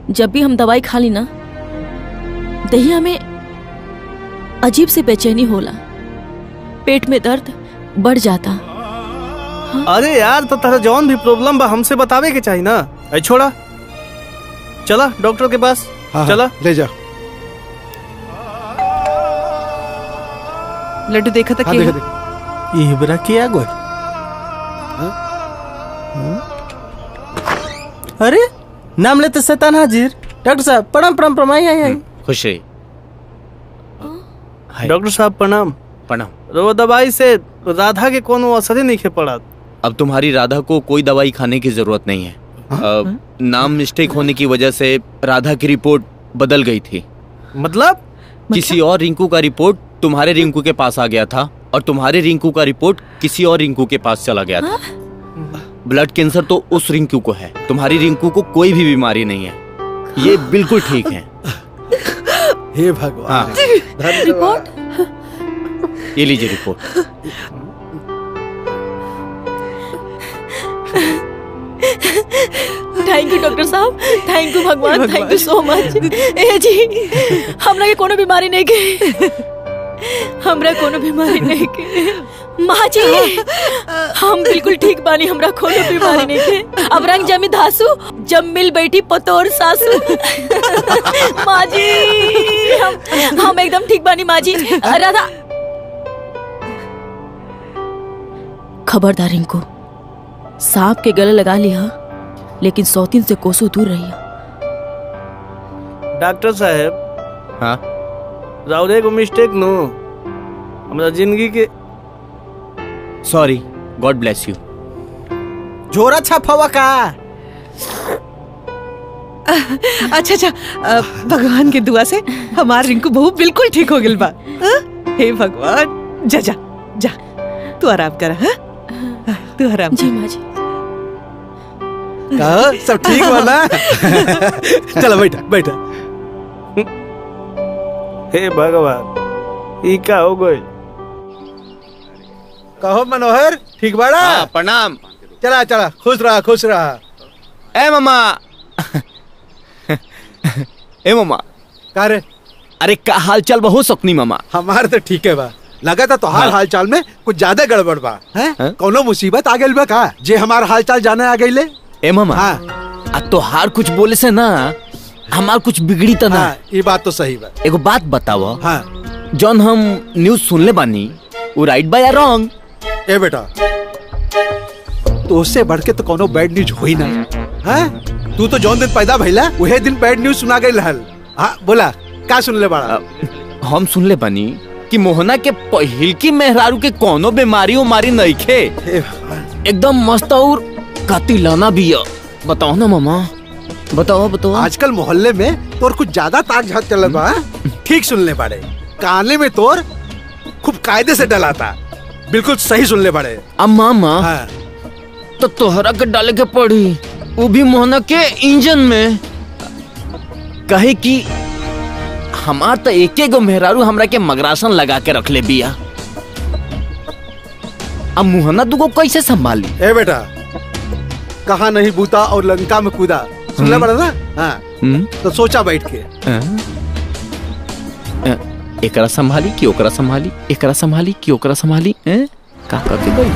जब भी हम दवाई खा ली ना, दहिया में अजीब से बेचैनी होला, पेट में दर्द बढ़ जाता। अरे यार, तो तेरा जौन भी प्रॉब्लम बा हमसे बतावे के चाहिए ना। ऐ छोड़ा, चला डॉक्टर के पास। हाँ, चला ले जा। लड्डू देखा था हाँ, क्या? देखा। ये बरा किया गोल। अरे नाम लेते शैतान हाजिर। डॉक्टर साहब प्रणाम प्रणाम प्रणाम। आई खुश रही। डॉक्टर साहब प्रणाम। प्रणाम। रो दवाई से राधा के कोनो असर ही नहीं खे पड़ा। अब तुम्हारी राधा को कोई दवाई खाने की जरूरत नहीं है। नाम मिस्टेक होने की वजह से राधा की रिपोर्ट बदल गई थी। मतलब किसी और रिंकू का रिपोर्ट तुम्हारे रिंकू के पास आ गया था और तुम्हारे रिंकू का रिपोर्ट किसी और रिंकू के पास चला गया था। ब्लड कैंसर तो उस रिंकू को है, तुम्हारी रिंकू को कोई भी बीमारी नहीं है। ये बिल्कुल ठीक है। हे भगवान। रिपोर्ट? ये लीजिए रिपोर्ट। थैंक यू डॉक्टर साहब, थैंक यू भगवान, थैंक यू सो मच। ए जी, हमरा के कोनो बीमारी नहीं के, हमरा कोनो बीमारी नहीं के। माँ जी, हम बिल्कुल ठीक बानी, हमरा कोनो बीमारी नहीं के। अब रंग जमी धासु, जब मिल बैठी पतोर सासु। माँ जी, हम एकदम ठीक बानी माँ जी। राधा, खबरदार इनको, सांप के गले लगा लिया, लेकिन सौतीन से कोसों दूर रही। डॉक्टर साहब। हाँ? राउरे को मिस्टेक नो, हमरा जिंदगी के। Sorry, God bless you. जोरा छापवा का। अच्छा, भगवान के दुआ से हमार रिंकू बहू बिल्कुल ठीक हो गइल बा। हे भगवान, जा जा जा, तू आराम कर। हाँ, तू आराम। जी माँ जी। सब ठीक वाला। चलो बैठा बैठा। हे भगवान, ई का हो गई? कहो मनोहर, ठीक बाड़ा? हाँ, प्रणाम। चला चला, खुश रहा खुश रहा। ए मामा। ए मामा। का रे? अरे का हाल चाल बहु सकनी मामा? हमारे तो ठीक है बा। लगा था तोहार हाल चाल में कुछ ज्यादा गड़बड़ बा। हैं? कौनो मुसीबत आ गइल बा का जे हमार हाल चाल जाने आ गइले? ए मामा। हाँ। तोहार कुछ बोले से ना हमार कुछ बिगड़ी तो ना। हाँ, ये बात तो सही बा। एगो बात बताओ। हाँ। जौन हम न्यूज सुनले बानी, वो राइट बा या रॉन्ग? ए बेटा, तो उससे बढ़ के तो कोनो बैड न्यूज हुई ना। हैं? तू तो जौन दिन पैदा भइला वही दिन बैड न्यूज सुना गइल रहल। हाँ बोला, का सुनले बाड़ा? हम सुनले बानी कि मोहना के पहिल की मेहरारू के कोनो बीमारी उमारी नहीं खे, एकदम मस्त और कातिलाना भी है। बताओ ना मामा, बताओ बताओ। आजकल मोहल्ले में तोर कुछ ज्यादा ताक झाक चल बा। ठीक सुनले बाड़े, काने में तोर खूब कायदे से डलाता। बिल्कुल सही सुनले बाड़े। अब मामा तो तोहरा के डाले के पड़ी, वो भी मोहना के इंजन में। कहे कि हमार तो एक गो मेहरारू हमरा के मगरासन लगा के रख ले बिया। अब मोहना तुको कैसे संभाली? ए बेटा, कहा नहीं बूता और लंका में कूदा, सुनले बड़ा ना? हाँ। तो सोचा बैठ के। एकरा संभाली कि ओकरा संभाली, एकरा संभाली कि ओकरा संभाली, का करके गई?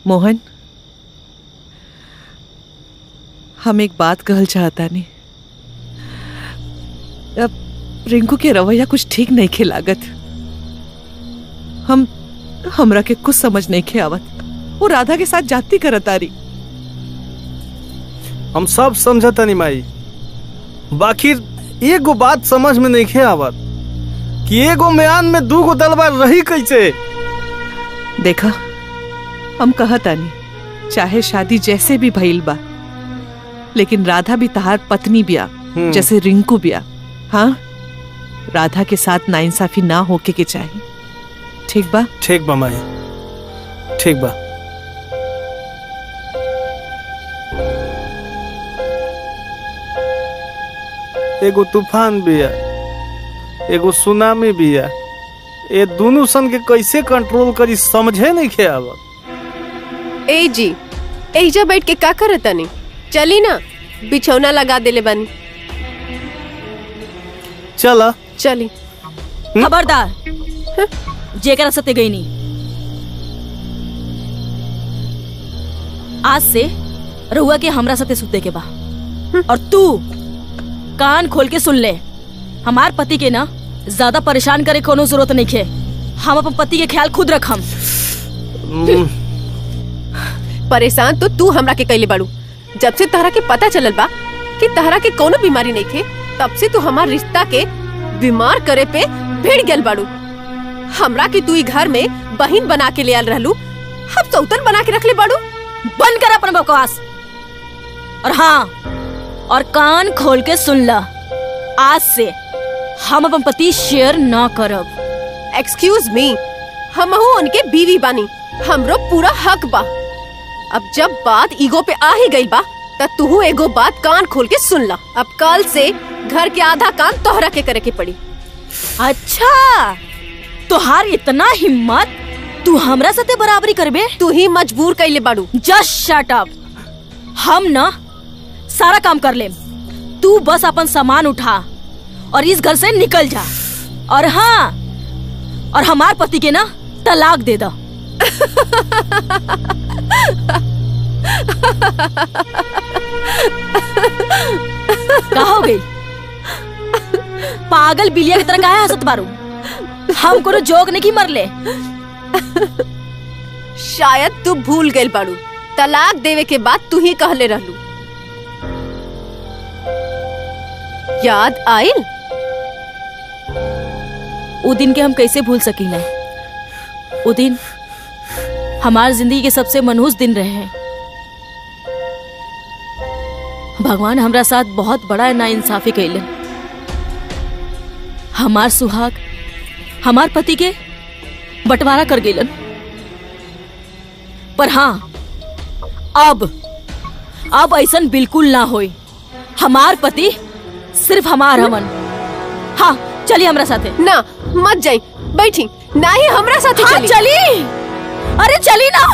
मोहन, हम एक बात कहल चाहता नहीं। अब रिंकू के रवैया कुछ ठीक नहीं खे लागत। हमरा के कुछ समझ नहीं खे आवत। वो राधा के साथ जाती करत आरी। हम सब समझता नहीं माई, बाकी एगो बात समझ में नहीं खे आवत कि एगो म्यान में दूगो तलवार रही कैसे। देखा, हम कहता नहीं, चाहे शादी जैसे भी भइल बा, लेकिन राधा भी तहार पत्नी बिया जैसे रिंकू बिया। हाँ, राधा के साथ नाइंसाफी ना होके के चाहिए। ठीक बा? ठीक बा माई, ठीक बा। एगो तूफान बिया, एगो सुनामी बिया। ये दोनों सन के कैसे कंट्रोल करी समझे नहीं खे आवत। ए जी, एजा बैठ के का करता नहीं? चली ना, बिछौना लगा देले बानी। चला चली। खबरदार, जेकरा सते गई नहीं। आज से रहुआ के हमरा सते सुते के बा। और तू कान खोल के सुन ले, हमार पति के ना ज्यादा परेशान करे कोनो जरूरत नहीं खे। हम अपन पति के ख्याल खुद रखम। परेशान तो तू हमरा के कैले बाड़ू। जब से तहरा के पता चलल बा कि तहरा के कोनो बीमारी नहीं थे, तब से तू हमार रिश्ता के बीमार करे पे भिड़ गेल बाड़ू। हमरा के तू ई घर में बहिन बना के ले आल रहलू, हम सौतन बना के रख ले बाड़ू। बंद कर अपन बकवास। और हाँ, और कान खोल के सुन ला, आज से हम अपन पति शेयर ना करब। एक्सक्यूज मी, हमहू उनके बीवी बानी, हमरो पूरा हक बा। अब जब बात ईगो पे आ ही गई बा, त तू एगो बात कान खोल के सुन ला। अब कल से घर के आधा काम तोहरा के करे के पड़ी। अच्छा, तुहार इतना हिम्मत, तू हमरा साथे बराबरी करबे? तू ही मजबूर कैले बाड़ू। Just shut up. हम ना सारा काम कर लेम, तू बस अपन सामान उठा और इस घर से निकल जा। और हाँ, और हमार पति के ना तलाक दे दो। का हो गई? पागल बिलिया की तरह काहे हंसत बारू? हम कोनो जोक नहीं मरले। शायद तू भूल गई बाड़ू, तलाक देवे के बाद तू ही कहले रहलू। याद आइल? वो दिन के हम कैसे भूल सकीला? वो दिन हमार जिंदगी के सबसे मनहूस दिन रहे हैं। भगवान हमरा साथ बहुत बड़ा नाइंसाफी कैलन। हमार सुहाग हमार पति के बंटवारा कर गेलन। पर हाँ, अब ऐसन बिल्कुल ना होई। हमार पति सिर्फ हमार हमन। हाँ, चलिए हमरा साथे। ना, मत जाई, बैठी। ना ही हमरा साथे हाँ, चली। अरे चली ना।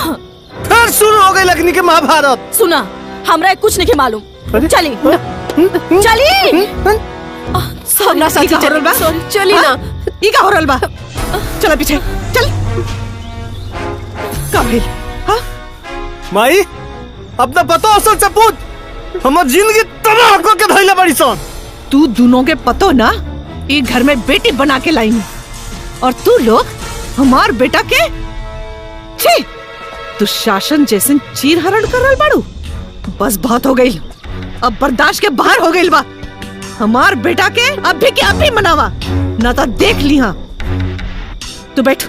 फिर शुरू हो गई लगनी के महाभारत। सुना, हमरा कुछ नहीं के मालूम। चली चली। हमरा साथे चली ना। ई का हो रहल बा? चल पीछे चल। का भेल? हाँ माई, अपना पतो असल से पूछ। हमर जिंदगी तबाह कर के धइले बड़ी सन। तू दोनों के पतो ना ये घर में बेटी बना के लाई, और तू लोग हमार बेटा के छी दुशासन जैसे चीर हरण कर रहल बाड़ू। बस बहुत हो गई, अब बर्दाश्त के बाहर हो गई बा। हमार बेटा के अभी के अभी मनावा, ना तो देख लिया। तू बैठ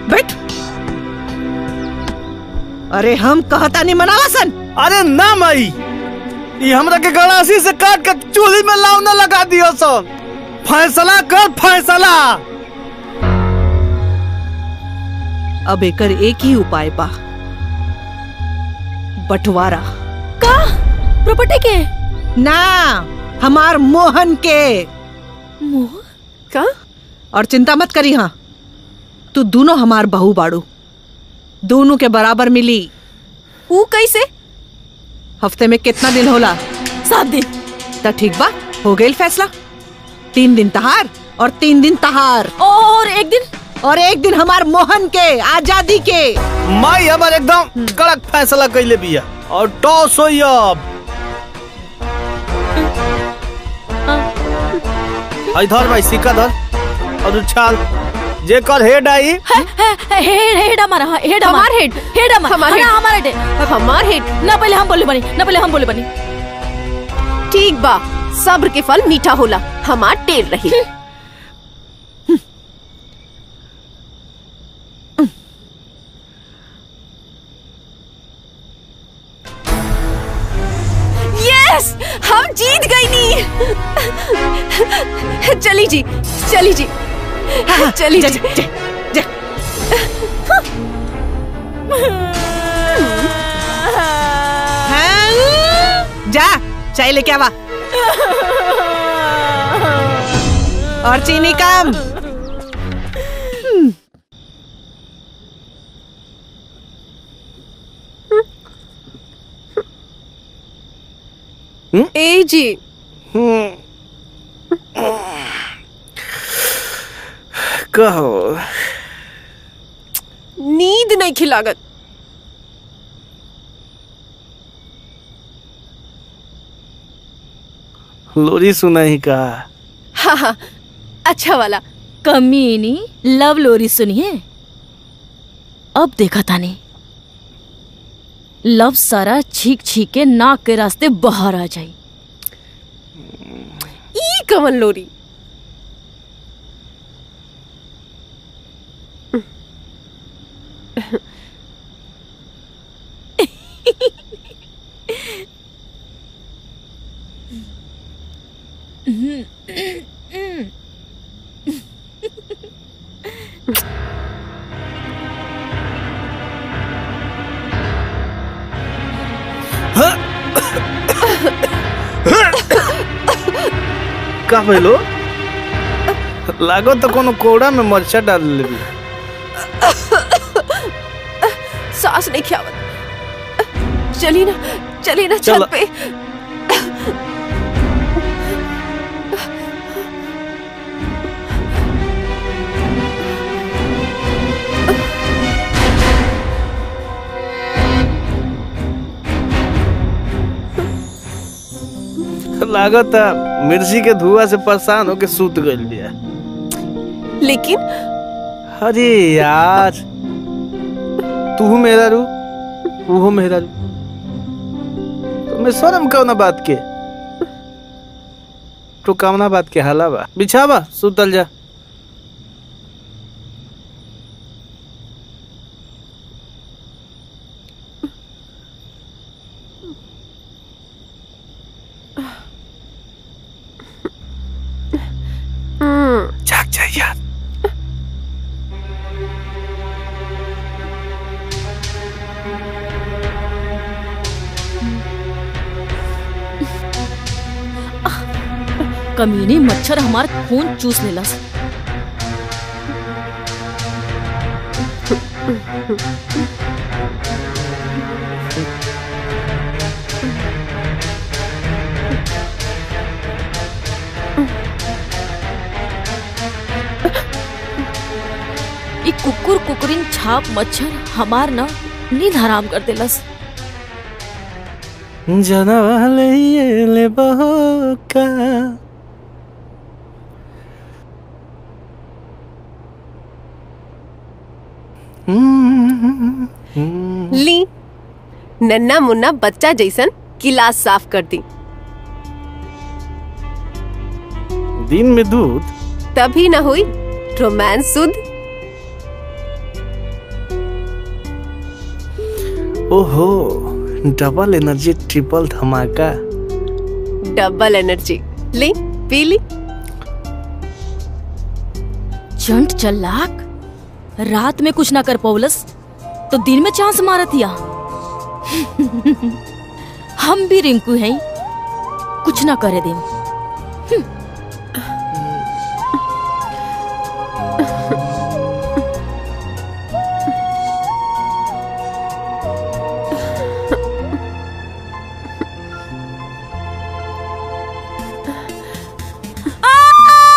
बैठ। अरे हम कहता नहीं मनावा सन। अरे ना माई, ये हमरा के गड़ासी से काट के चूल्ही में लावना लगा दियो सन। फैसला कर, फैसला। अब एकर एक ही उपाय बा, बंटवारा। का? प्रॉपर्टी के? ना, हमार मोहन के। मोहन का? और चिंता मत करी। हाँ, तू दोनों हमार बहू बाड़ू, दोनों के बराबर मिली। वो कैसे? हफ्ते में कितना दिन होला? 7 दिन। तो ठीक बा, हो गई फैसला। 3 दिन तहार और 3 दिन तहार। और 1 दिन? और एक दिन हमार मोहन के आजादी के। माई हमार एकदम कड़क फैसला कैले बिया और टॉस होई अब। इधर भाई सिक्का धर और उछाल जे कर हेड आई। हेड हमारा, हेड हमार हेड, हेड हमारा, हमारा हेड, हमार हेड। ना पहले हम बोले बनी, ना पहले हम बोले बनी। ठीक बा, सब्र के फल मीठा होला, हमार टेर रही। यस, हम जीत गई नी। चली जी, चली जी, चली जी। जा चाय लेके आवा और चीनी कम। ए जी कहो नींद नहीं खिलागत। लोरी सुना ही का। हाँ हाँ, अच्छा वाला। कमीनी लव लोरी सुनिए। अब देखा तानी लव सारा छीक छीक के नाक के रास्ते बाहर आ जाई। ई कमल लोरी। का भइलो? लागो तो कोनो कोड़ा में मरचा डाल लेबी। सांस नहीं खियावत। चली ना छत पे। लागत मिर्ची के धुआं से परेशान होके सूत गइल बिया। लेकिन अरे यार, तू मेरा रू, वो मेरा रू, तो मैं शर्म कौना बात के? तो कौना बात के हाला बा? बिछावा सुतल जा। जाग जा यार। कमीनी मच्छर हमार खून चूस लेलस। ई कुकुर कुकुरिन छाप मच्छर हमार न नींद हराम कर देलस। जनवाले ये ले बहोका। ली नन्ना मुन्ना बच्चा जैसन गिलास साफ कर दी। दिन में दूध तभी न हुई रोमांस सुध। ओहो, डबल एनर्जी ट्रिपल धमाका। डबल एनर्जी ली पी ली। चंट चलाक, रात में कुछ ना कर पौलस तो दिन में चांस मारतिया। हम भी रिंकू हैं, कुछ ना करे देम।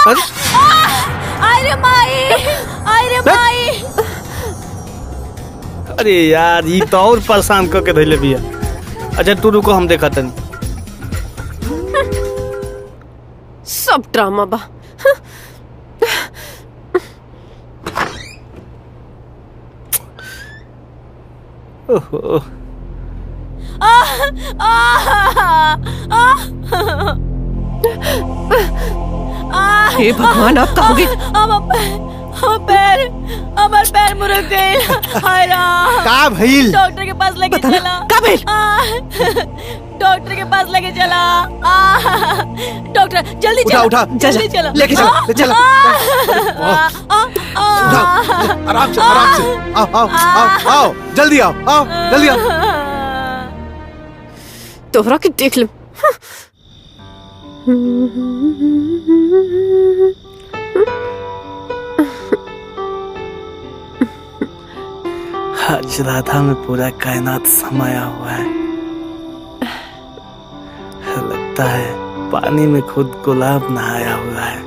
अरे अरे माई, अरे माई। अरे यार ये तो और परेशान करके धैले बिया। अच्छा तू रुको, हम देखा तनी। सब ड्रामा बा। ओहो हे भगवान, आप कहोगे? हमार पैर मुड़क गए। हाय राम। का भइल? डॉक्टर के पास लेके चला। का भइल? डॉक्टर के पास लेके चला। डॉक्टर जल्दी उठा चला। उठा जल्दी चला। लेके चला ले चला। उठा, आराम से आराम से। आओ आओ आओ आओ जल्दी आओ आओ जल्दी आओ। तोहरा के देख ले। आज राधा में पूरा कायनात समाया हुआ है। लगता है पानी में खुद गुलाब नहाया हुआ है।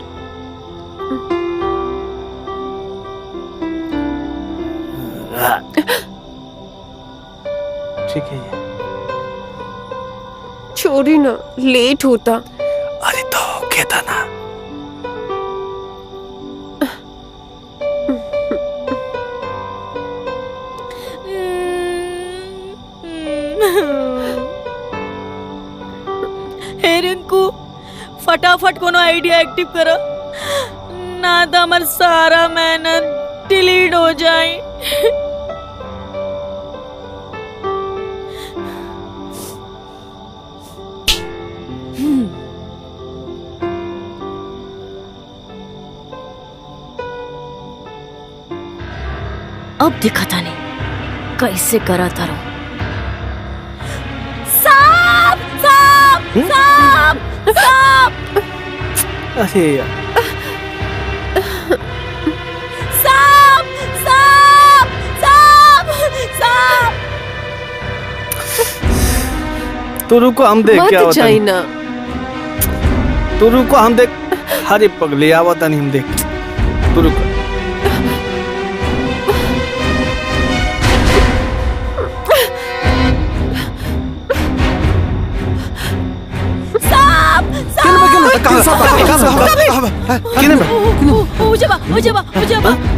ठीक है ये। छोड़ी ना, लेट होता। अरे तो ओके था ना। हे रिंकू, फटाफट कोनो आइडिया एक्टिव करो, ना तो हमार सारा मेहनत डिलीट हो जाए। अब दिखता नहीं कैसे करा तारो। सांप सांप सांप सांप अरे यार सांप सांप सांप सांप। तू रुको, हम देख क्या मत होता जाई है। ना। तू रुको, हम देख। अरे पगली आवता नहीं, हम देख। तू रुको।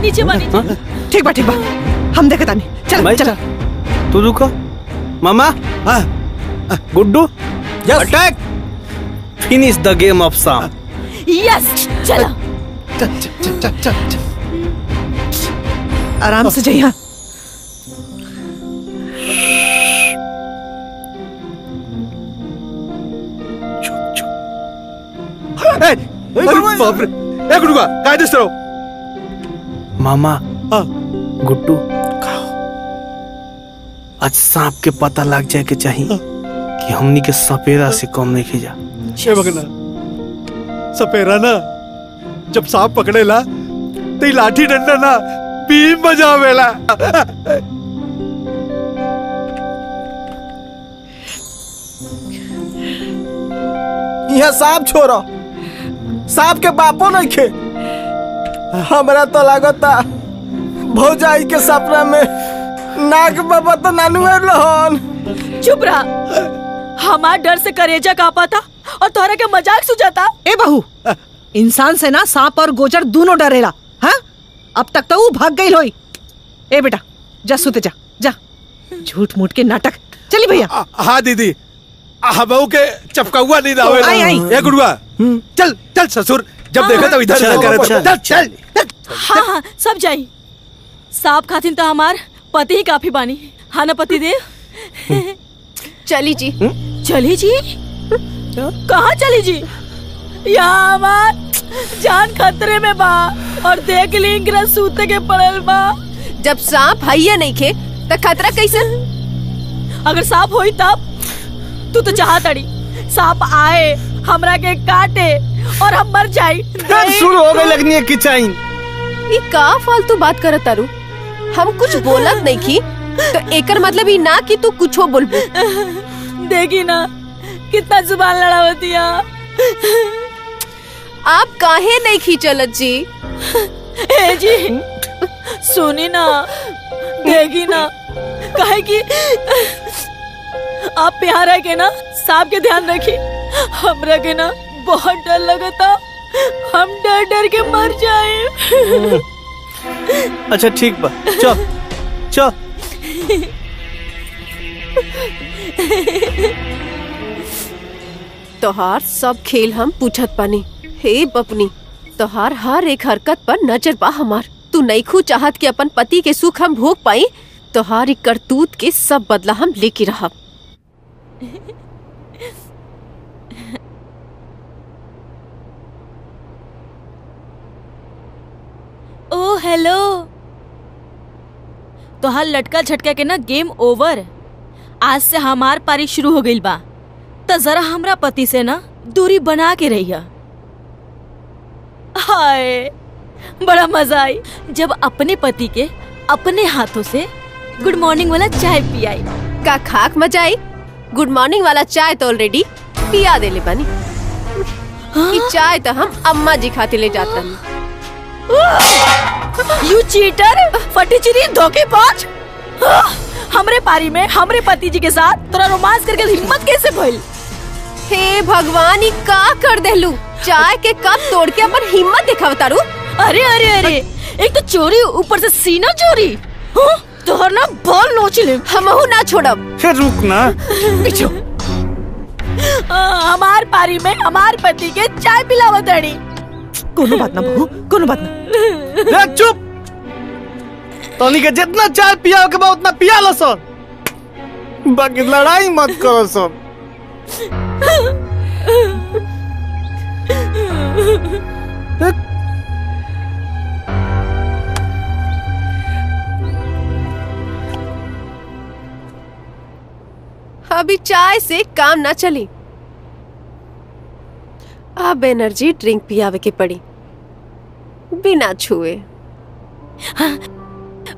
नीचे बा नीचे। ठीक बा हम देखता नहीं। चल चल। तू रुको। मामा Guddu attack. Finish the game of सांप। यस चलो। चल। आराम से जाइए। बाप रे, ए गुड्डूआ काय दिसतो? मामा गुड्डू आज सांप के पता लग जाए के चाहिए कि हमनी के सपेरा से कम नहीं खींचा। ए बगना सपेरा ना जब सांप पकड़ेला तो ई लाठी डंडा ना बीम बजावेला। यह सांप छोड़ो, सांप के बापो नहीं खे। हमरा तो लागता भौजाई के सपना में नाग बाबा तो नानू रहन। चुप रहा। हमार डर से करेजा कांपा था और तोहरा के मजाक सुझाता। ए बहू, इंसान से ना सांप और गोजर दोनों डरेला। हाँ, अब तक तो वो भाग गई होई। ए बेटा जा सुते जा जा। झूठ मूठ के नाटक। चली भैया। हाँ दीदी, हमऊ के चपकाउआ नींद आवे। ए गुड़ुआ चल चल ससुर, जब देखा तब इधर उधर करे। चल चल। हाँ हाँ सब जाई। सांप खातिन तो हमार पति ही काफी बानी। हाँ ना पति देव। चली जी। चली जी? कहाँ चली जी? यहाँ हमार जान खतरे में बा और देख ली इंग्रज सूते के पड़ल बा। जब सांप हइया नहीं खे तो खतरा कैसन? अगर सांप होई तब तू तो चाहत अड़ी सांप आए हमरा के काटे और हम मर जाई। शुरू हो गई लगनी है किचाइन। ये का फालतू बात करत तारू? हम कुछ बोलत नहीं की तो एकर मतलब ही ना कि तू कुछो बोलबू। देखी ना कितना जुबान लड़ावतिया। आप काहे नहीं खींचलत जी? ए जी सुनी ना, देखी ना काहे कि आप यहाँ रह के ना सांप के ध्यान रखिए। हमरा के ना बहुत डर लगता, हम डर डर के मर जाए। अच्छा ठीक बा, चल चल। तोहार सब खेल हम पूछत पानी। हे बपनी, तोहार हर एक हरकत पर नजर बा हमार। तू नईखू चाहत कि अपन पति के सुख हम भोग पाई। तोहारी करतूत के सब बदला हम लेके रहब। ओ हेलो, तोहार लटका झटका के ना गेम ओवर। आज से हमार पारी शुरू हो गई बा, तो जरा हमरा पति से ना दूरी बना के रहिया। हाय, बड़ा मजा आई जब अपने पति के अपने हाथों से गुड मॉर्निंग वाला चाय पियाई। का खाक मजा आई? गुड मॉर्निंग वाला चाय तो ऑलरेडी पिया देले बानी। ई चाय तो हम अम्मा जी खातिर ले जात रहनी। यू चीटर, फटीचरी, धोखेबाज। हमरे पारी में हमरे पति जी के साथ तोरा रोमांस करके हिम्मत कैसे भइल? हे भगवान, ई का कर देलू? चाय के कप तोड़ के अपन हिम्मत दिखावतारू। अरे अरे अरे, एक तो चोरी, ऊपर से सीना चोरी। तोहर ना बाल नोच ले। हमहू ना छोड़ब। फिर रुक ना, पीछे। हमार पारी में हमार पति के चाय पिलावत रही। कोनो बात ना बहू, कोनो बात ना। चुप। तोनी के जितना चाय पिया के बाद उतना पिया लो सर। बाकी लड़ाई मत करो सर। अभी चाय से काम ना चली। अब एनर्जी ड्रिंक पियावे के पड़ी बिना छुए। हाँ,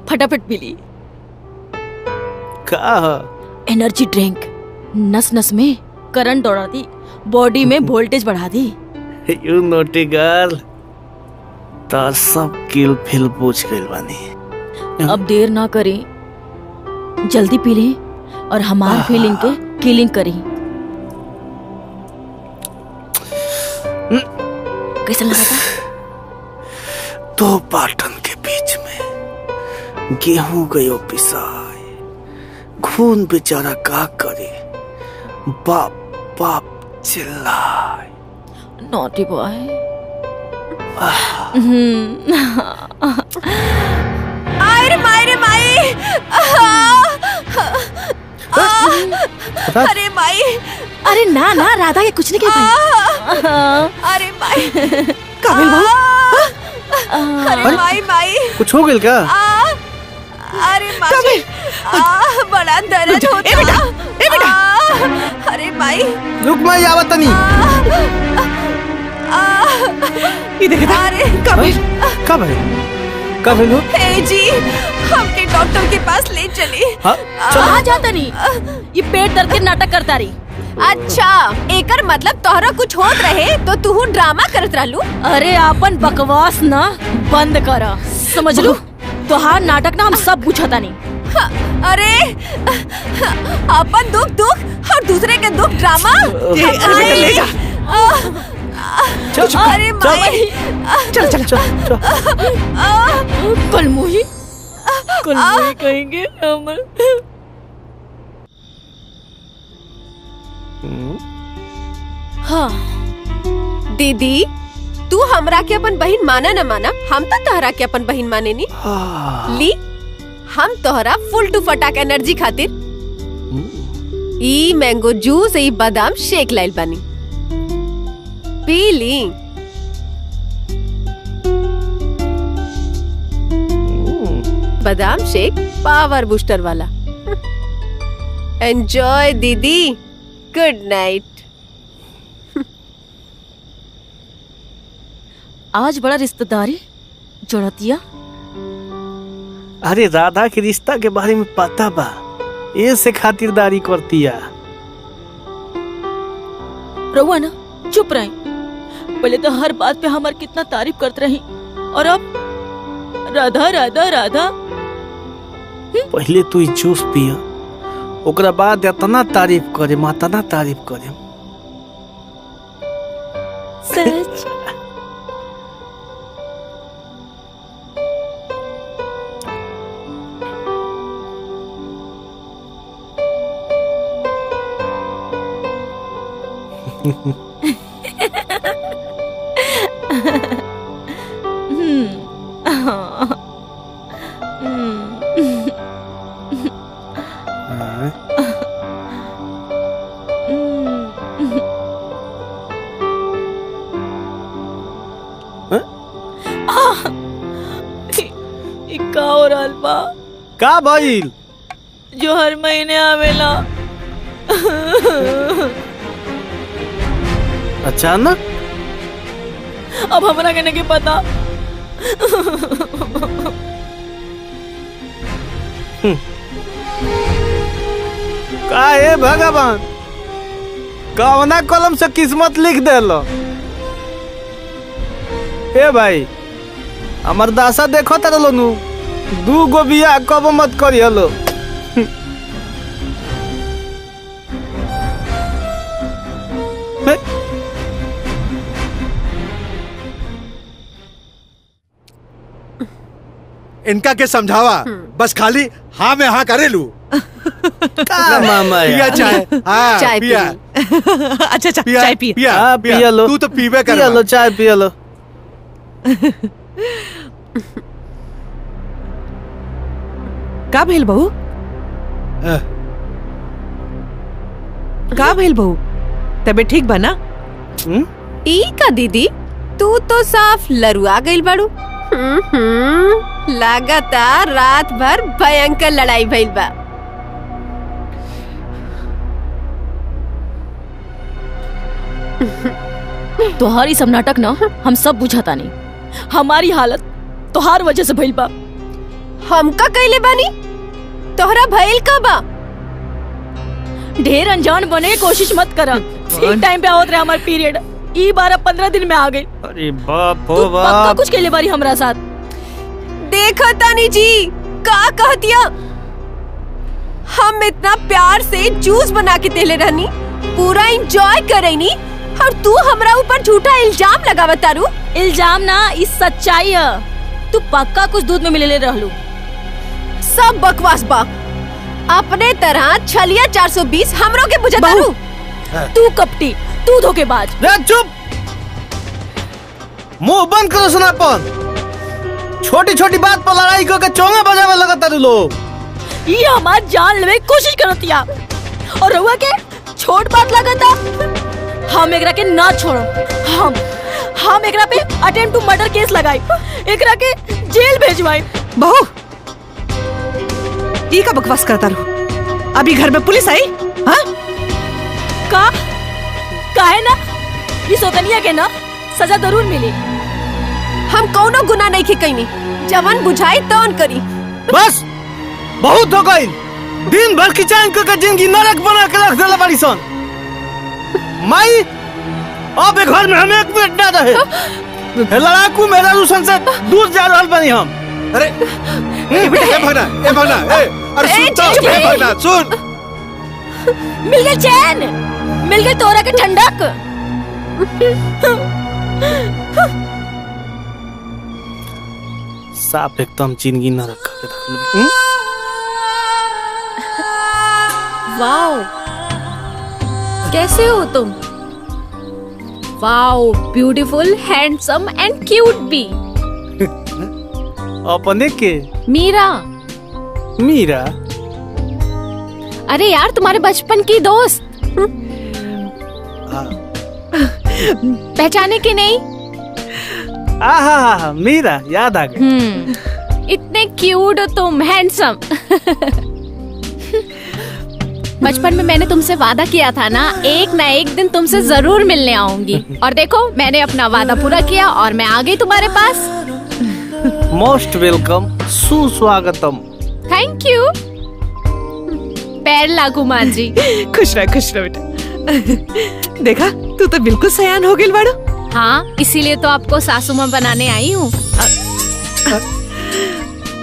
फटाफट पी ली। का एनर्जी ड्रिंक नस नस में करंट दौड़ा दी, बॉडी में वोल्टेज बढ़ा दी। यू नोटी गर्ल, तार सब किल फिल पूछ गइल बानी। अब देर ना करी, जल्दी पी ली और हमार फीलिंग के किलिंग करी। कैसा लगा था? दो पाटन के बीच में गेहूं गयो पिसाए, खून बेचारा का करे, बाप बाप चिल्लाए। Naughty boy. अरे माई, माई। अरे माई। अरे ना ना, राधा के कुछ नहीं कहता। अरे माई। काबिल बहू। अरे माई माई। कुछ हो गया क्या? अरे माई, बड़ा दर्द होता। ए बेटा। अरे माई। रुक, मैं आवत नहीं। ये देखा। अरे कब है? हे जी, हमके डॉक्टर के पास ले चली। कहाँ जाता नहीं? ये पेट दर्द के नाटक करता रही। अच्छा, एकर मतलब तोहरा कुछ होत रहे तो तू ड्रामा करत रहलू। अरे अपन बकवास ना बंद कर, समझ लू? तोहार नाटक ना हम सब पूछता नहीं। अरे अपन दुख दुख और दूसरे के दुख ड्रामा। ले जा। अरे माई। चल। कलमुही कहेंगे हमर। हाँ दीदी, तू हमरा के अपन बहन माना न माना, हम तो तोहरा के अपन बहन माने नी। ली, हम तोहरा फुल टू फटाक एनर्जी खातिर ई मैंगो जूस, ई बादाम शेक लाइल बानी, पी ली। बादाम शेक पावर बूस्टर वाला। एंजॉय दीदी, गुड नाइट। आज बड़ा रिश्तेदारी जोड़तिया। अरे राधा के रिश्ता के बारे में पता बा, ये से खातिरदारी करतिया। रहुआ ना चुप रहे। पहले तो हर बात पे हमार कितना तारीफ करते रही, और अब राधा राधा राधा। पहले तू जूस पिया, ओकरा बाद इतना तारीफ करे, मातना तारीफ करे। सच? का हो रहल बा? का भइल? जो हर महीने आवेला। अचानक? अब हमरा के नहीं पता। का है भगवान, कवना कलम से किस्मत लिख देलो? ए भाई, हमर दासा देखो तरलो नु, 2 गो बिया कब मत करी हलो। इनका के समझावा, बस खाली हाँ में हाँ करे लू। का मामा है? पिया चाय। हाँ, चाय पिया। अच्छा अच्छा पिया, चाय पी। पिया, हाँ, पिया लो। तू तो पीबे कर। पिया लो, चाय पिया लो। का भेल बहू? का भेल बहू? तबीयत ठीक बा ना? ई का दीदी, तू तो साफ लरुआ गइल बाड़ू। लागता रात भर भयंकर लड़ाई भइल बा। तोहार ई सब नाटक ना हम सब बुझाता नहीं। हमारी हालत तोहार वजह से भइल बा। हमका कइले बानी? तोहरा भइल का बा? ढेर अनजान बने की कोशिश मत कर। ठीक टाइम पे आवत रहे हमार पीरियड। ई बार 15 दिन में आ गई। अरे बाप तू हो पक्का बाप। कुछ केले बारी हमरा साथ। देखो तानी जी, का कहतिया? हम इतना प्यार से जूस बना के देले रहनी, पूरा एंजॉय करैनी, और तू हमरा ऊपर झूठा इल्जाम लगावत तारू। इल्जाम ना, ई सच्चाई है। तू पक्का कुछ दूध में मिलेले रहलू। सब बकवास बा। अपने तरह छलिया 420 हमरो के बुझत तारू। तू कपटी, तू धोखेबाज। रे चुप, मुंह बंद करो सुनापन। छोटी छोटी बात पर लड़ाई करके चोंगा बजावे लगता तू लोग। ये हमार जान लेवे की कोशिश करतिया, और रहुआ के छोट बात लगता। हम एकरा के ना छोड़ो। हम एकरा पे अटेम्प्ट टू मर्डर केस लगाई, एकरा के जेल भेजवाई। बहू, ई का बकवास करता रहो? अभी घर में पुलिस आई? हाँ? का है ना, इस सोतनिया के ना सजा जरूर मिली। हम कौनो गुनाह नहीं के कईनी, जवन बुझाई तौन करी। बस बहुत हो गई। दिन भर किचन करके जिंदगी नरक बना के रख देला बाड़ी सन। माई, अब एक घर में हम 1 मिनट ना रहे। लड़ाकू मेरा रूसन से दूर जा रहल बानी हम। अरे ए भगना, अरे सुन तो, ए भगना सुन। मिल गई चैन, मिल गई तोरा के ठंडक। साफ एकदम जिंदगी नरक करके रख देला। वाओ, कैसे हो तुम? Wow, beautiful, handsome and cute भी। अपने के? मीरा। मीरा? अरे यार, तुम्हारे बचपन की दोस्त। पहचाने की नहीं? आहा, मीरा याद आ गई। इतने क्यूट हो तुम, हैंडसम। बचपन में मैंने तुमसे वादा किया था ना, एक ना एक दिन तुमसे जरूर मिलने आऊंगी। और देखो, मैंने अपना वादा पूरा किया और मैं आ गई तुम्हारे पास। मोस्ट वेलकम, सुस्वागतम। Thank you. पैर लागू माँ जी। खुश रह बेटा। देखा, तू तो बिल्कुल सयान हो गई बाड़ू। हाँ, इसीलिए तो आपको सासू माँ बनाने आई हूँ।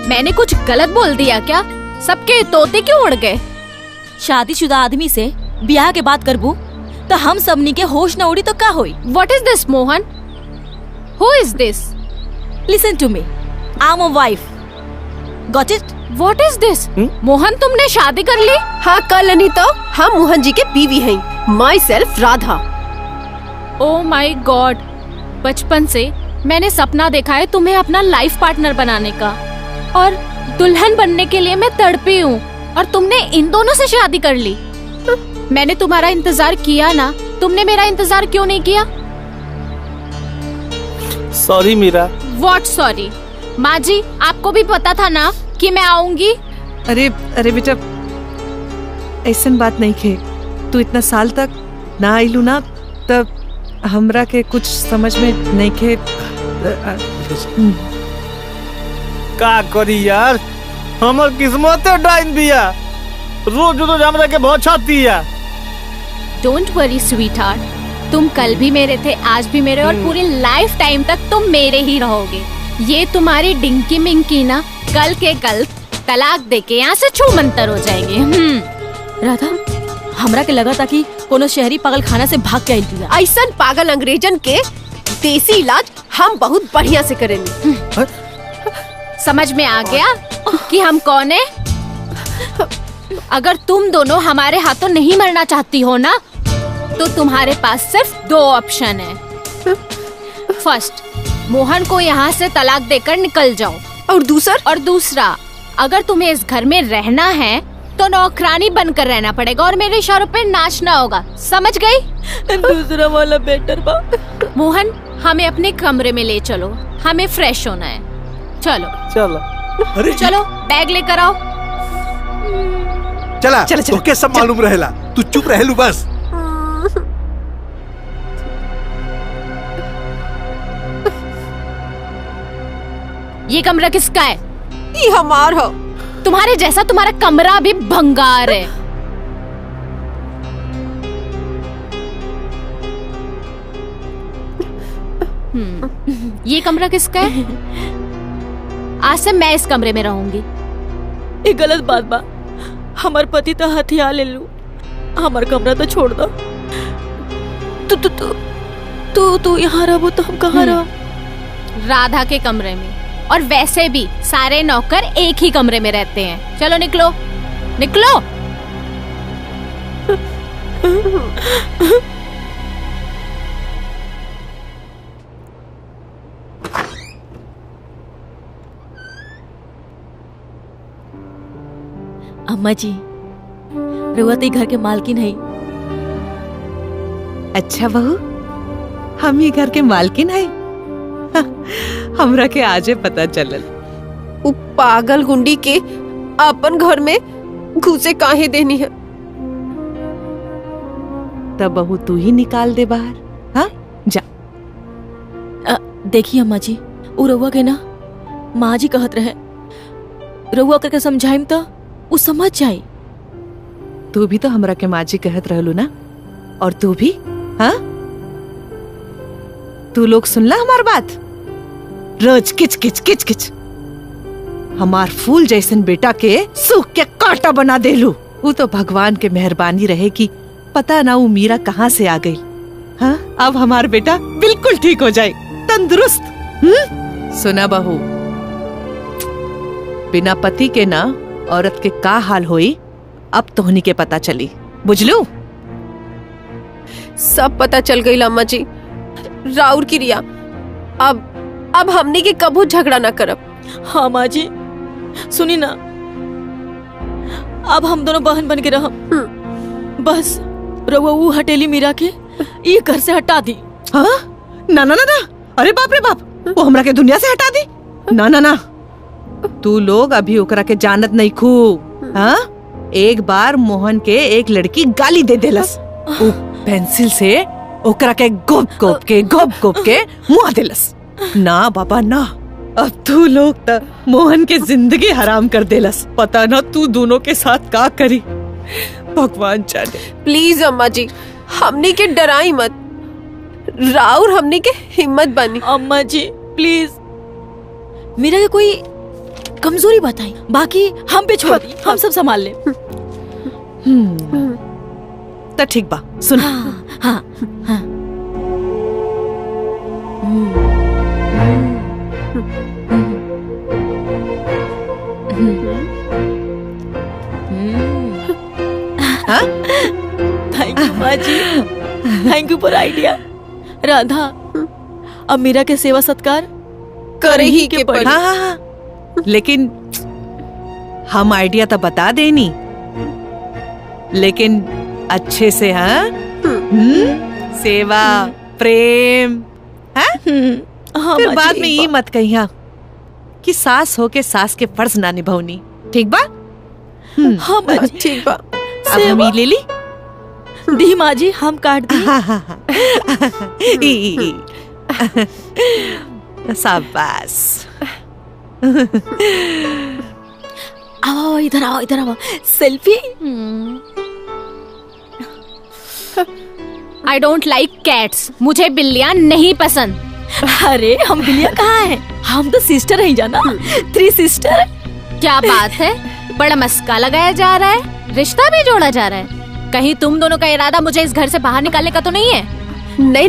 मैंने कुछ गलत बोल दिया क्या? सबके तोते क्यों उड़ गए? शादीशुदा आदमी से ब्याह के बात करबू तो हम सबनी के होश न उड़ी तो का होई? What is this, Mohan? Who is this? Listen to me. I'm a wife. Got it? What is this? Mohan तुमने शादी कर ली? हाँ कर नहीं तो हम मोहन जी के बीवी हैं। My self Radha. Oh my God! बचपन से मैंने सपना देखा है तुम्हें अपना लाइफ पार्टनर बनाने का और दुल्हन बनने के लिए मैं तड़पी हूँ और तुमने इन दोनों से शादी कर ली। मैंने तुम्हारा इंतजार किया ना, तुमने मेरा इंतजार क्यों नहीं किया? सॉरी मीरा। What sorry? माँ जी आपको भी पता था ना कि मैं आऊंगी। अरे अरे बेटा ऐसन बात नहीं खे। तू इतना साल तक ना आइलू ना तब हमरा के कुछ समझ में नहीं खे। का करी यार, हमर किस्मत डाइन बिया। रोज रोज हमरा के बहुत छाती है। Don't worry sweetheart, तुम कल भी मेरे थे, आज भी मेरे और पूरी लाइफ टाइम तक तुम मेरे ही रहोगे। ये तुम्हारी डिंकी मिंकी ना कल के कल तलाक देके यहाँ से छू मंतर हो जाएंगे। राधा, हमरा के लगा था कि कोनो शहरी पागल खाना से भाग के आई दिया। ऐसन पागल अंग्रेजन के देसी इलाज हम बहुत बढ़िया से करेंगे। समझ में आ गया कि हम कौन है? अगर तुम दोनों हमारे हाथों नहीं मरना चाहती हो ना तो तुम्हारे पास सिर्फ 2 ऑप्शन है। फर्स्ट, मोहन को यहाँ से तलाक देकर निकल जाओ। और दूसरा, अगर तुम्हें इस घर में रहना है तो नौकरानी बनकर रहना पड़ेगा और मेरे इशारों पे नाचना होगा। समझ गई? दूसरा वाला बेटर बा। मोहन हमें अपने कमरे में ले चलो, हमें फ्रेश होना है। चलो चलो। चलो बैग लेकर आओ। चला ओके सब मालूम रहेला, तू चुप रहेलू बस। ये कमरा किसका है? ये हमार हो। तुम्हारे जैसा तुम्हारा कमरा भी भंगार है। ये कमरा किसका है? आज से मैं इस कमरे में रहूंगी। ये गलत बात बा। हमार पति तो हथियार ले लू, हमार कमरा तो छोड़ दो। तू यहाँ रहो तो हम कहाँ रहो? राधा के कमरे में। और वैसे भी सारे नौकर एक ही कमरे में रहते हैं। चलो निकलो निकलो। अम्मा जी, रुआ तो घर के मालकिन है। अच्छा बहू, हम ये घर के मालकिन है। हमरा के आजे पता चलल। वो पागल गुंडी के अपन घर में घुसे काहे देनी है? तब बहू तू ही निकाल दे बाहर। हाँ जा। देखिए अम्मा जी, वो रुआ के ना माँ जी कहत रहे, रुआ करके समझाइम तो वो समझ जाए। तू भी तो हमरा के माँ जी कहत रहलू ना, और तू भी। हाँ तू लोग सुनला हमार बात? रोज किच किच किच किच। हमार फूल जैसन बेटा के सूख के कांटा बना देलू। वो तो भगवान के मेहरबानी रहे कि पता ना वो मीरा कहाँ से आ गई। हाँ अब हमार बेटा बिल्कुल ठीक हो जाए, तंदुरुस्त। सुना बहू, बिना पति के ना औरत के का हाल होई अब तोहनी के पता चली। बुझलू? सब पता चल गई अम्मा जी। राउर की रिया, अब हमने के कबू झगड़ा ना करब। हाँ माँ जी, सुनी ना, अब हम दोनों बहन बन के रहम। बस रउआ वो हटेली मीरा के ये घर से हटा दी। हाँ ना ना ना ना, अरे बाप रे बाप, वो हमरा के दुनिया से हटा दी? ना ना ना, तू लोग अभी ओकरा के जानत नहीं खू। हाँ एक बार मोहन के एक लड़की गाली दे देलस, वो पेंसिल से ओकरा के गोप गोप के मुआ देलस। ना बाबा ना, अब तू लोग त मोहन के जिंदगी हराम कर देलस। पता ना तू दोनों के साथ का करी, भगवान जाने। प्लीज अम्मा जी, हमने के डराई मत। राउर हमने के हिम्मत बनी। अम्मा जी प्लीज, मीरा के कोई कमजोरी बताई, बाकी हम पे छोड़ दी, हम सब संभाल ले। तो ठीक बा, सुन। हाँ। थैंक यू माँ जी, thank you for idea. Radha, अब मीरा के सेवा सत्कार कर ही के पड़ी। हाँ, लेकिन हम आइडिया तो बता देनी, लेकिन अच्छे से। हाँ, सेवा प्रेम। हाँ? फिर बाद में ये मत कहिया कि सास हो के सास के फर्ज ना निभावनी। ठीक बा? हाँ माँ जी, ठीक बा। अब हम ये ले ली दी माँ जी, हम काट दी। शाबाश। आओ इधर आओ, इधर आओ, selfie. I don't like cats, मुझे बिल्लियाँ नहीं पसंद। अरे हम बिल्लियाँ कहाँ हैं? हम तो सिस्टर हैं जाना, 3 सिस्टर। क्या बात है, बड़ा मस्का लगाया जा रहा है, रिश्ता भी जोड़ा जा रहा है। कहीं तुम दोनों का इरादा मुझे इस घर से बाहर निकालने का तो नहीं है? नहीं,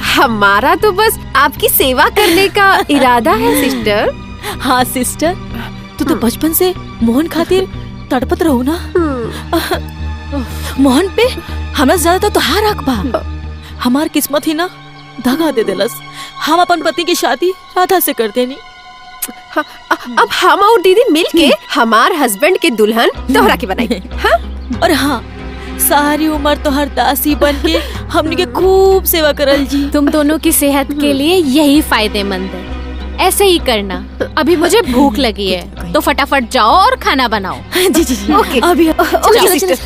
हमारा तो बस आपकी सेवा करने का इरादा है सिस्टर। हाँ सिस्टर, तू तो बचपन से मोहन खातिर तड़पत रहो ना। मोहन पे हमरा ज्यादा तो हार हक बा। हमार किस्मत ही ना दगा दे देलस। हम अपन पति की शादी राधा से करते नहीं। अब हम और दीदी मिलके हमार हस्बैंड के दुल्हन तोहरा के बनाई। हाँ? और हाँ, सारी उम्र तो हर दासी बन के हमने के खूब सेवा करल जी। तुम दोनों की सेहत के लिए यही फायदेमंद है, ऐसे ही करना। अभी मुझे भूख लगी है, तो फटाफट जाओ और खाना बनाओ। जी जी जी, ओके अभी ओके सिस्टर।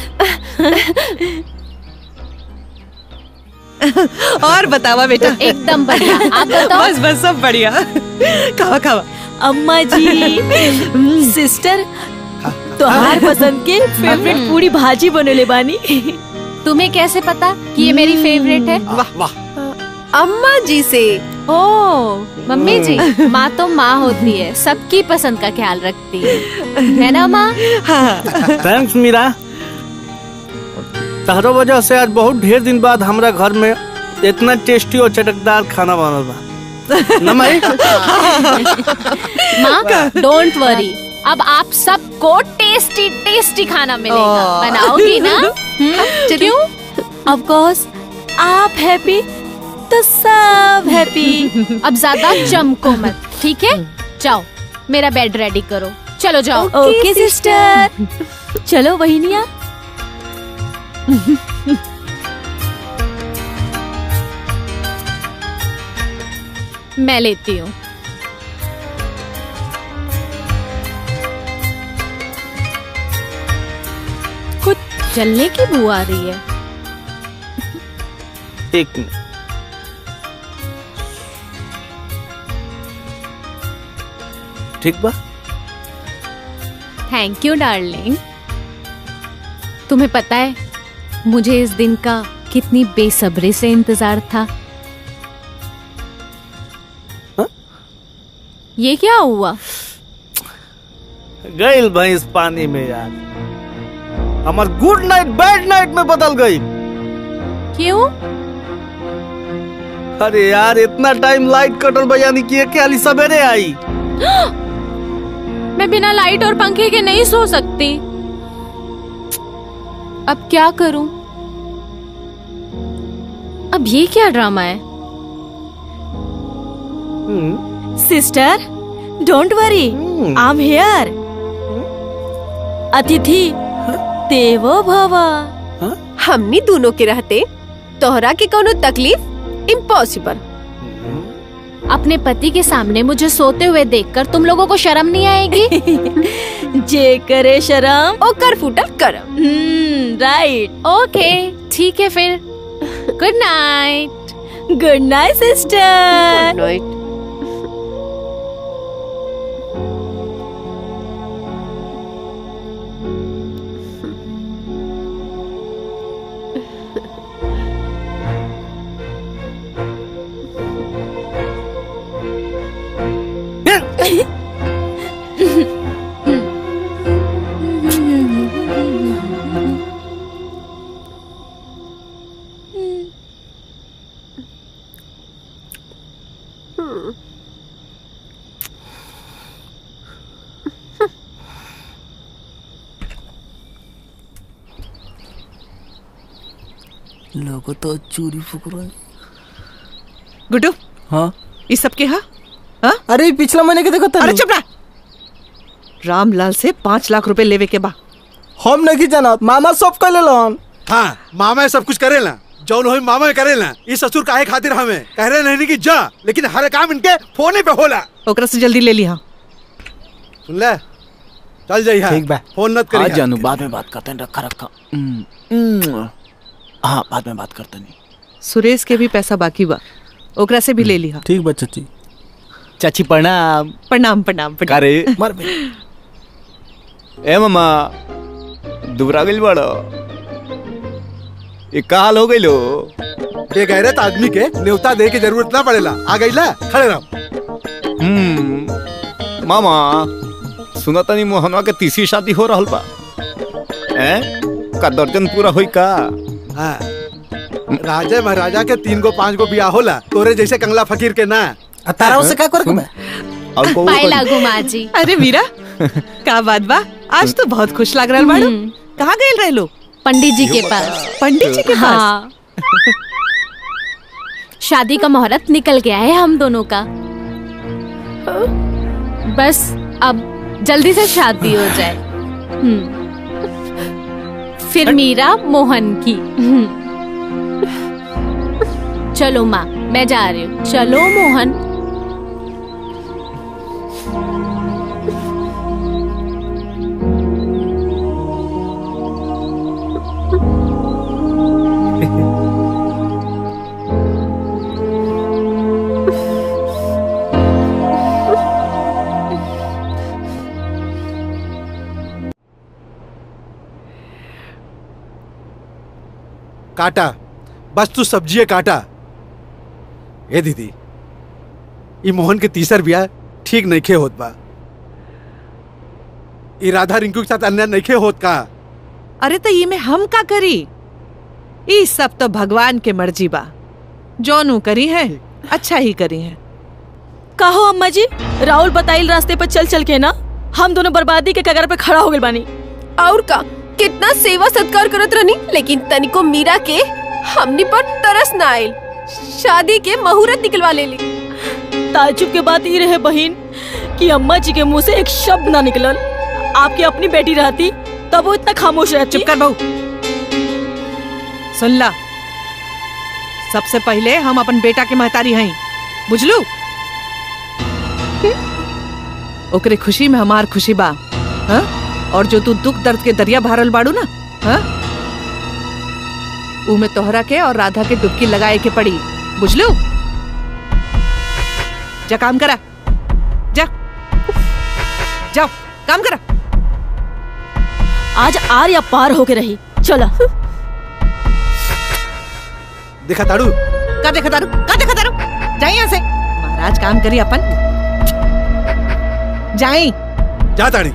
और बतावा बेटा। एकदम बढ़िया, आप बताओ। बस सब बढ़िया। खावा खावा। अम्मा जी, सिस्टर तोहार पसंद के फेवरेट पूरी भाजी बनेले बानी। तुम्हें कैसे पता कि ये मेरी फेवरेट है? वाह वाह। अम्मा जी से। ओ मम्मी जी, माँ तो माँ होती है, सबकी पसंद का ख्याल रखती है ना माँ? थैंक्स मीरा, तहरो वजह से आज बहुत ढेर दिन बाद हमरा घर में इतना टेस्टी और चटकदार खाना बनल बा। ना माई? माँ डोंट वरी, अब आप सबको टेस्टी टेस्टी खाना मिलेगा। बनाओगी ना? क्यों? ऑफ कोर्स, आप हैप्पी तो सब हैप्पी। अब ज्यादा चमको मत, ठीक है? जाओ मेरा बेड रेडी करो, चलो जाओ। ओके सिस्टर, चलो वहीनिया। मैं लेती हूँ। कुछ जलने की बू आ रही है। एक मिनट। ठीक बा? Thank you darling. तुम्हें पता है मुझे इस दिन का कितनी बेसब्री से इंतजार था। हा? ये क्या हुआ? गई भैंस पानी में यार, हमार गुड नाइट बैड नाइट में बदल गई। क्यों? अरे यार इतना टाइम लाइट कटल बयानी किए के हाली सवेरे आई। मैं बिना लाइट और पंखे के नहीं सो सकती। अब क्या करूं? अब ये क्या ड्रामा है? Sister don't worry, I am here. अतिथि देवो भव। हमनी दोनों के रहते तोहरा के कोनो तकलीफ इम्पॉसिबल। अपने पति के सामने मुझे सोते हुए देखकर तुम लोगों को शर्म नहीं आएगी? जे करे शर्म ओकर फूटल करम। राइट। ओके ठीक है फिर। Good night. Good night sister. Good night. लोगों तो चूरी फूक रहे। गुड्डू हाँ ये सबके हाँ? अरे पिछला महीने के देखो अरे चुप रहा। रामलाल से 5 लाख रुपए लेवे के बा। हम नहीं जाना, मामा सब कर ले लोन। हाँ मामा सब कुछ करेला, जौन होई मामा करेला। ये ससुर काहे खातिर हमें कह रहे नहीं कि जा, लेकिन हर काम इनके फोने पे होला। ओकरा से जल्दी ले लिया। सुन ले, चल जाइए। ठीक बा। फोन मत करिए। आज जानू बाद में बात करते हैं। रखा हाँ बाद में बात करते नहीं। सुरेश के भी पैसा बाकी बा, ओकरा से भी ले लिया। ठीक बा चाची। चाची प्रणाम। प्रणाम प्रणाम प्रणाम। करे मर ए मामा दुबरा गइल बड़ो, ये का हाल हो गइलो? ये गैरत आदमी के न्योता दे के जरूरत ना पड़ेला। आ गइला, खड़े रहो। मामा सुना तनी मोहनवा के तीसरी शादी हो रहल बा। का दर्जन पूरा होई का? हाँ राजा महाराजा के 3 गो 5 गो बियाह होला, तोरे जैसे कंगला फकीर के ना। तारा उसे क्या कर और को पाए लागू माँ जी। अरे मीरा का बात बा, आज तो बहुत खुश लग रहा बाड़ू। कहाँ गए रहे लोग? पंडित जी के पास। पंडित जी के पास? हाँ। शादी का मुहूर्त निकल गया है हम दोनों का, बस अब जल्दी से शादी हो जाए। फिर मीरा मोहन की। चलो माँ मैं जा रही हूँ। चलो मोहन। काटा, बस तू सब्जी काटा। ए दीदी, ये मोहन के तीसर बियाह ठीक नहीं खे होत बा। ये राधा रिंकू के साथ अन्याय नहीं खे होत का। अरे तो ये में हम का करी? ये सब तो भगवान के मर्जी बा, जोनू करी है अच्छा ही करी है। कहो अम्मा जी, राहुल बताइल रास्ते पर चल चल के ना हम दोनों बर्बादी के कगार पे खड़ा हो गए बानी। और का कितना सेवा सत्कार करत रहनी, लेकिन तनिको मीरा के हमनी पर तरस ना आइल। शादी के मुहूर्त निकलवा ले ली। ताज्जुब के बात ये रहे बहन कि अम्मा जी के मुंह से एक शब्द ना निकलल। आपकी अपनी बेटी रहती तब वो इतना खामोश रहती। चुप कर बहू। सुन ला, सबसे पहले हम अपन बेटा के महतारी हैं, बुझलू? ओकरे खुशी में हमार खुशी बा। हाँ? और जो तू दुख दर्द के दरिया भरल बाड़ू ना, हाँ? उमे तोहरा के और राधा के डुबकी लगाए के पड़ी, बुझलू? जा काम करा, जा जाओ काम करा। आज आर या पार होके रही। चला। देखा ताड़ू? का देखा तारू? का देखा तारू? जाए यहाँ से। महाराज काम करी अपन। जाए। जा ताड़ी।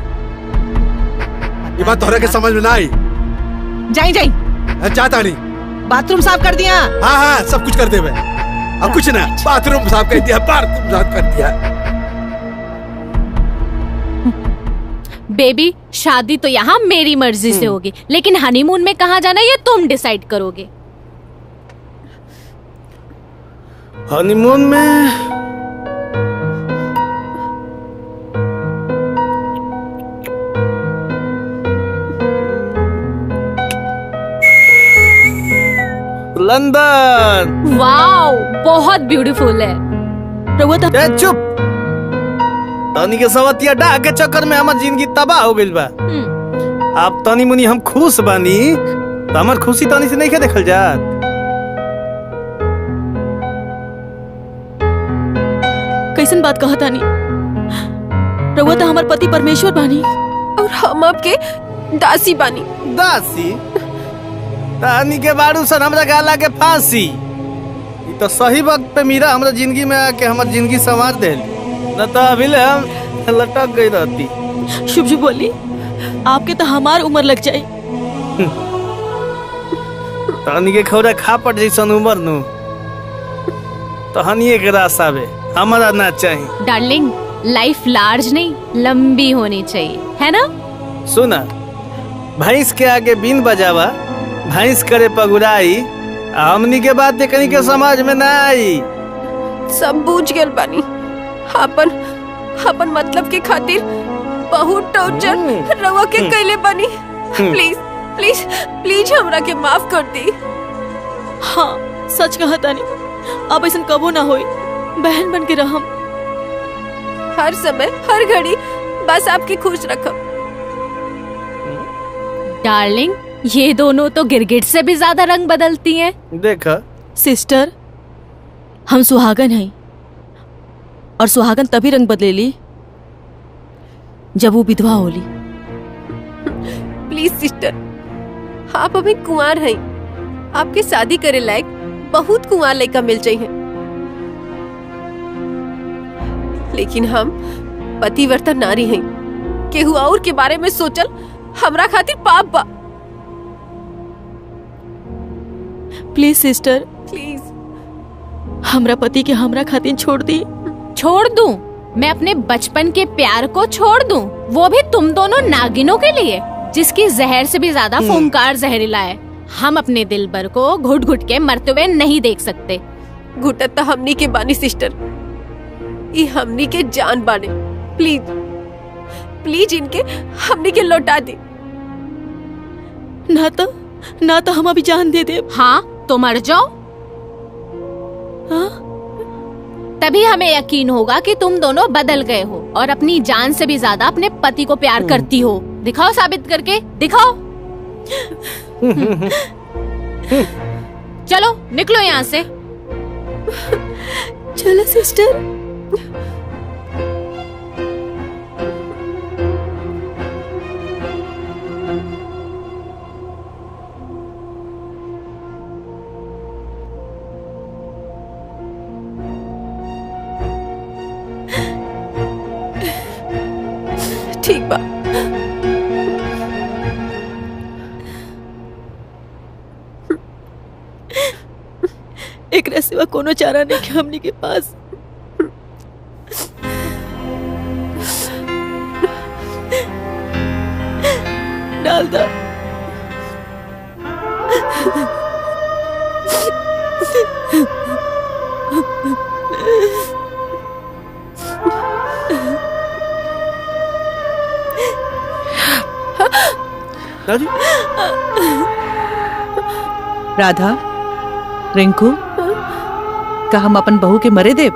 ये बात तोहरा के समझ में ना आई। जाए जाए। जा ताड़ी। बाथरूम साफ कर दिया? हाँ हाँ सब कुछ कर दे मैं। अब कुछ ना, बाथरूम साफ कर दिया, बाथरूम साफ कर दिया। बेबी शादी तो यहाँ मेरी मर्जी से होगी, लेकिन हनीमून में कहाँ जाना ये तुम डिसाइड करोगे। हनीमून में लंदन। वाओ बहुत ब्यूटीफुल है। चुप। तनी के सवतिया डा के चक्कर में हमार जिंदगी तबाह हो गइल बा। अब तनी मुनी हम खुश बानी, तो हमार खुशी तनी से नहीं के देखल जात। कैसन बात कहा तानी? रउआ तो हमार पति परमेश्वर बानी और हम आपके दासी बानी। दासी? तानी के बारू सन हमरा गाला के फांसी। ये तो सही वक्त पे मीरा हमरा जिंदगी में आके हमार जिंदगी संवार देल, न तो अभी ले हम लटक गई रहती। शुभ शुभ बोली, आपके तो हमार उम्र लग जाए। तानी के खौरा खा पट जैसन उम्र नु तो हनिए के रास्ता बे हमारा ना चाहिए। डार्लिंग लाइफ लार्ज नहीं लंबी होनी चाहिए, है ना? सुना, भैंस के आगे बीन बजावा, भैंस करे पगुराई, हमनी के बात कहीं के समझ में ना आई। सब बूझ गेल बानी। अपन अपन मतलब के खातिर बहुत टॉर्चर रवा के कैले बानी। प्लीज प्लीज प्लीज हमरा के माफ कर दी। हाँ सच कहा तानी, अब ऐसा कबो ना होई। बहन बन के रहम। हर समय हर घड़ी बस आपकी खुश रखब। डार्लिंग, ये दोनों तो गिरगिट से भी ज्यादा रंग बदलती हैं। देखा सिस्टर, हम सुहागन हैं और सुहागन तभी रंग बदलेली जब वो विधवा होली। प्लीज सिस्टर, आप अभी कुंवार हैं। आपके शादी करे लायक बहुत कुंवार लड़का मिल चाहिए, लेकिन हम पतिव्रता नारी हैं। केहू और के बारे में सोचल हमरा खातिर पाप बा। प्लीज सिस्टर, प्लीज हमरा पति के हमरा खातिर छोड़ दी। छोड़ दूं? मैं अपने बचपन के प्यार को छोड़ दूं? वो भी तुम दोनों नागिनों के लिए, जिसकी जहर से भी ज्यादा फूंकार जहरीला है। हम अपने दिलबर को घुट घुट के मरते हुए नहीं देख सकते। घुटत तो हमनी के बानी सिस्टर, ये हमनी के जान बाने। प्लीज प्लीज इनके हमनी के लौटा दे। ना तो हम अभी जान दे दे। हाँ तो मर जाओ। हाँ? तभी हमें यकीन होगा कि तुम दोनों बदल गए हो और अपनी जान से भी ज्यादा अपने पति को प्यार करती हो। दिखाओ, साबित करके दिखाओ। चलो निकलो यहाँ से। चलो सिस्टर। ठीक बा। एक सिवा कोनो चारा नहीं कि हमनी के पास। डाल दो। राधा, रिंकू, का हम अपन बहू के मरे देव?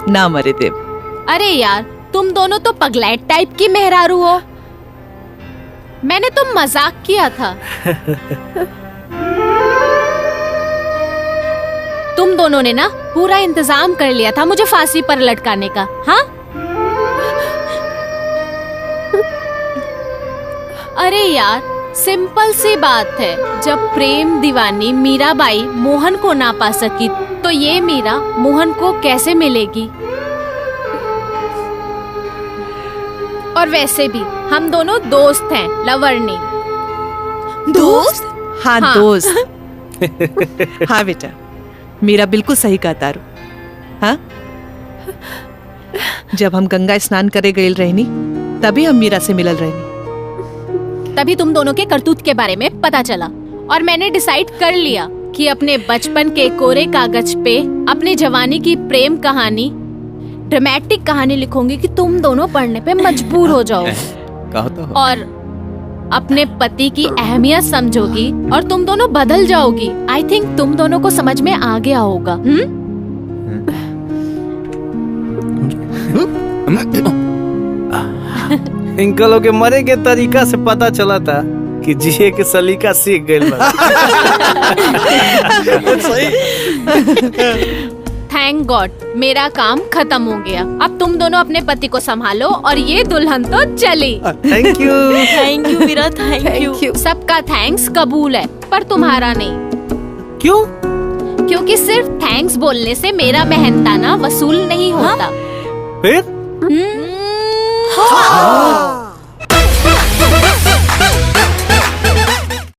ना मरे देव। अरे यार, तुम दोनों तो पगलैट टाइप की मेहरारू हो। मैंने तो मजाक किया था। तुम दोनों ने ना पूरा इंतजाम कर लिया था मुझे फांसी पर लटकाने का। हाँ? अरे यार, सिंपल सी बात है। जब प्रेम दीवानी मीराबाई मोहन को ना पा सकी, तो ये मीरा मोहन को कैसे मिलेगी? और वैसे भी हम दोनों दोस्त हैं, लवर नहीं। दोस्त? हाँ, दोस्त। हाँ बेटा, मीरा बिल्कुल सही कहता रू। हाँ, जब हम गंगा स्नान करे गए रहनी, तभी हम मीरा से मिलल रहनी। तभी तुम दोनों के करतूत के बारे में पता चला और मैंने डिसाइड कर लिया कि अपने बचपन के कोरे कागज पे अपने जवानी की प्रेम कहानी, ड्रामेटिक कहानी लिखूंगी कि तुम दोनों पढ़ने पे मजबूर हो जाओ और अपने पति की अहमियत समझोगी और तुम दोनों बदल जाओगी। आई थिंक तुम दोनों को समझ में आ गया होगा। इनकलों के मरे के तरीका से पता चला था कि जिए के सलीका सीख गए। थैंक गॉड, मेरा काम खत्म हो गया। अब तुम दोनों अपने पति को संभालो और ये दुल्हन तो चली। Thank you. Thank you Meera, thank you. सबका थैंक्स कबूल है, पर तुम्हारा नहीं। क्यों? क्योंकि सिर्फ थैंक्स बोलने से मेरा मेहनताना वसूल नहीं होता। फिर? हाँ।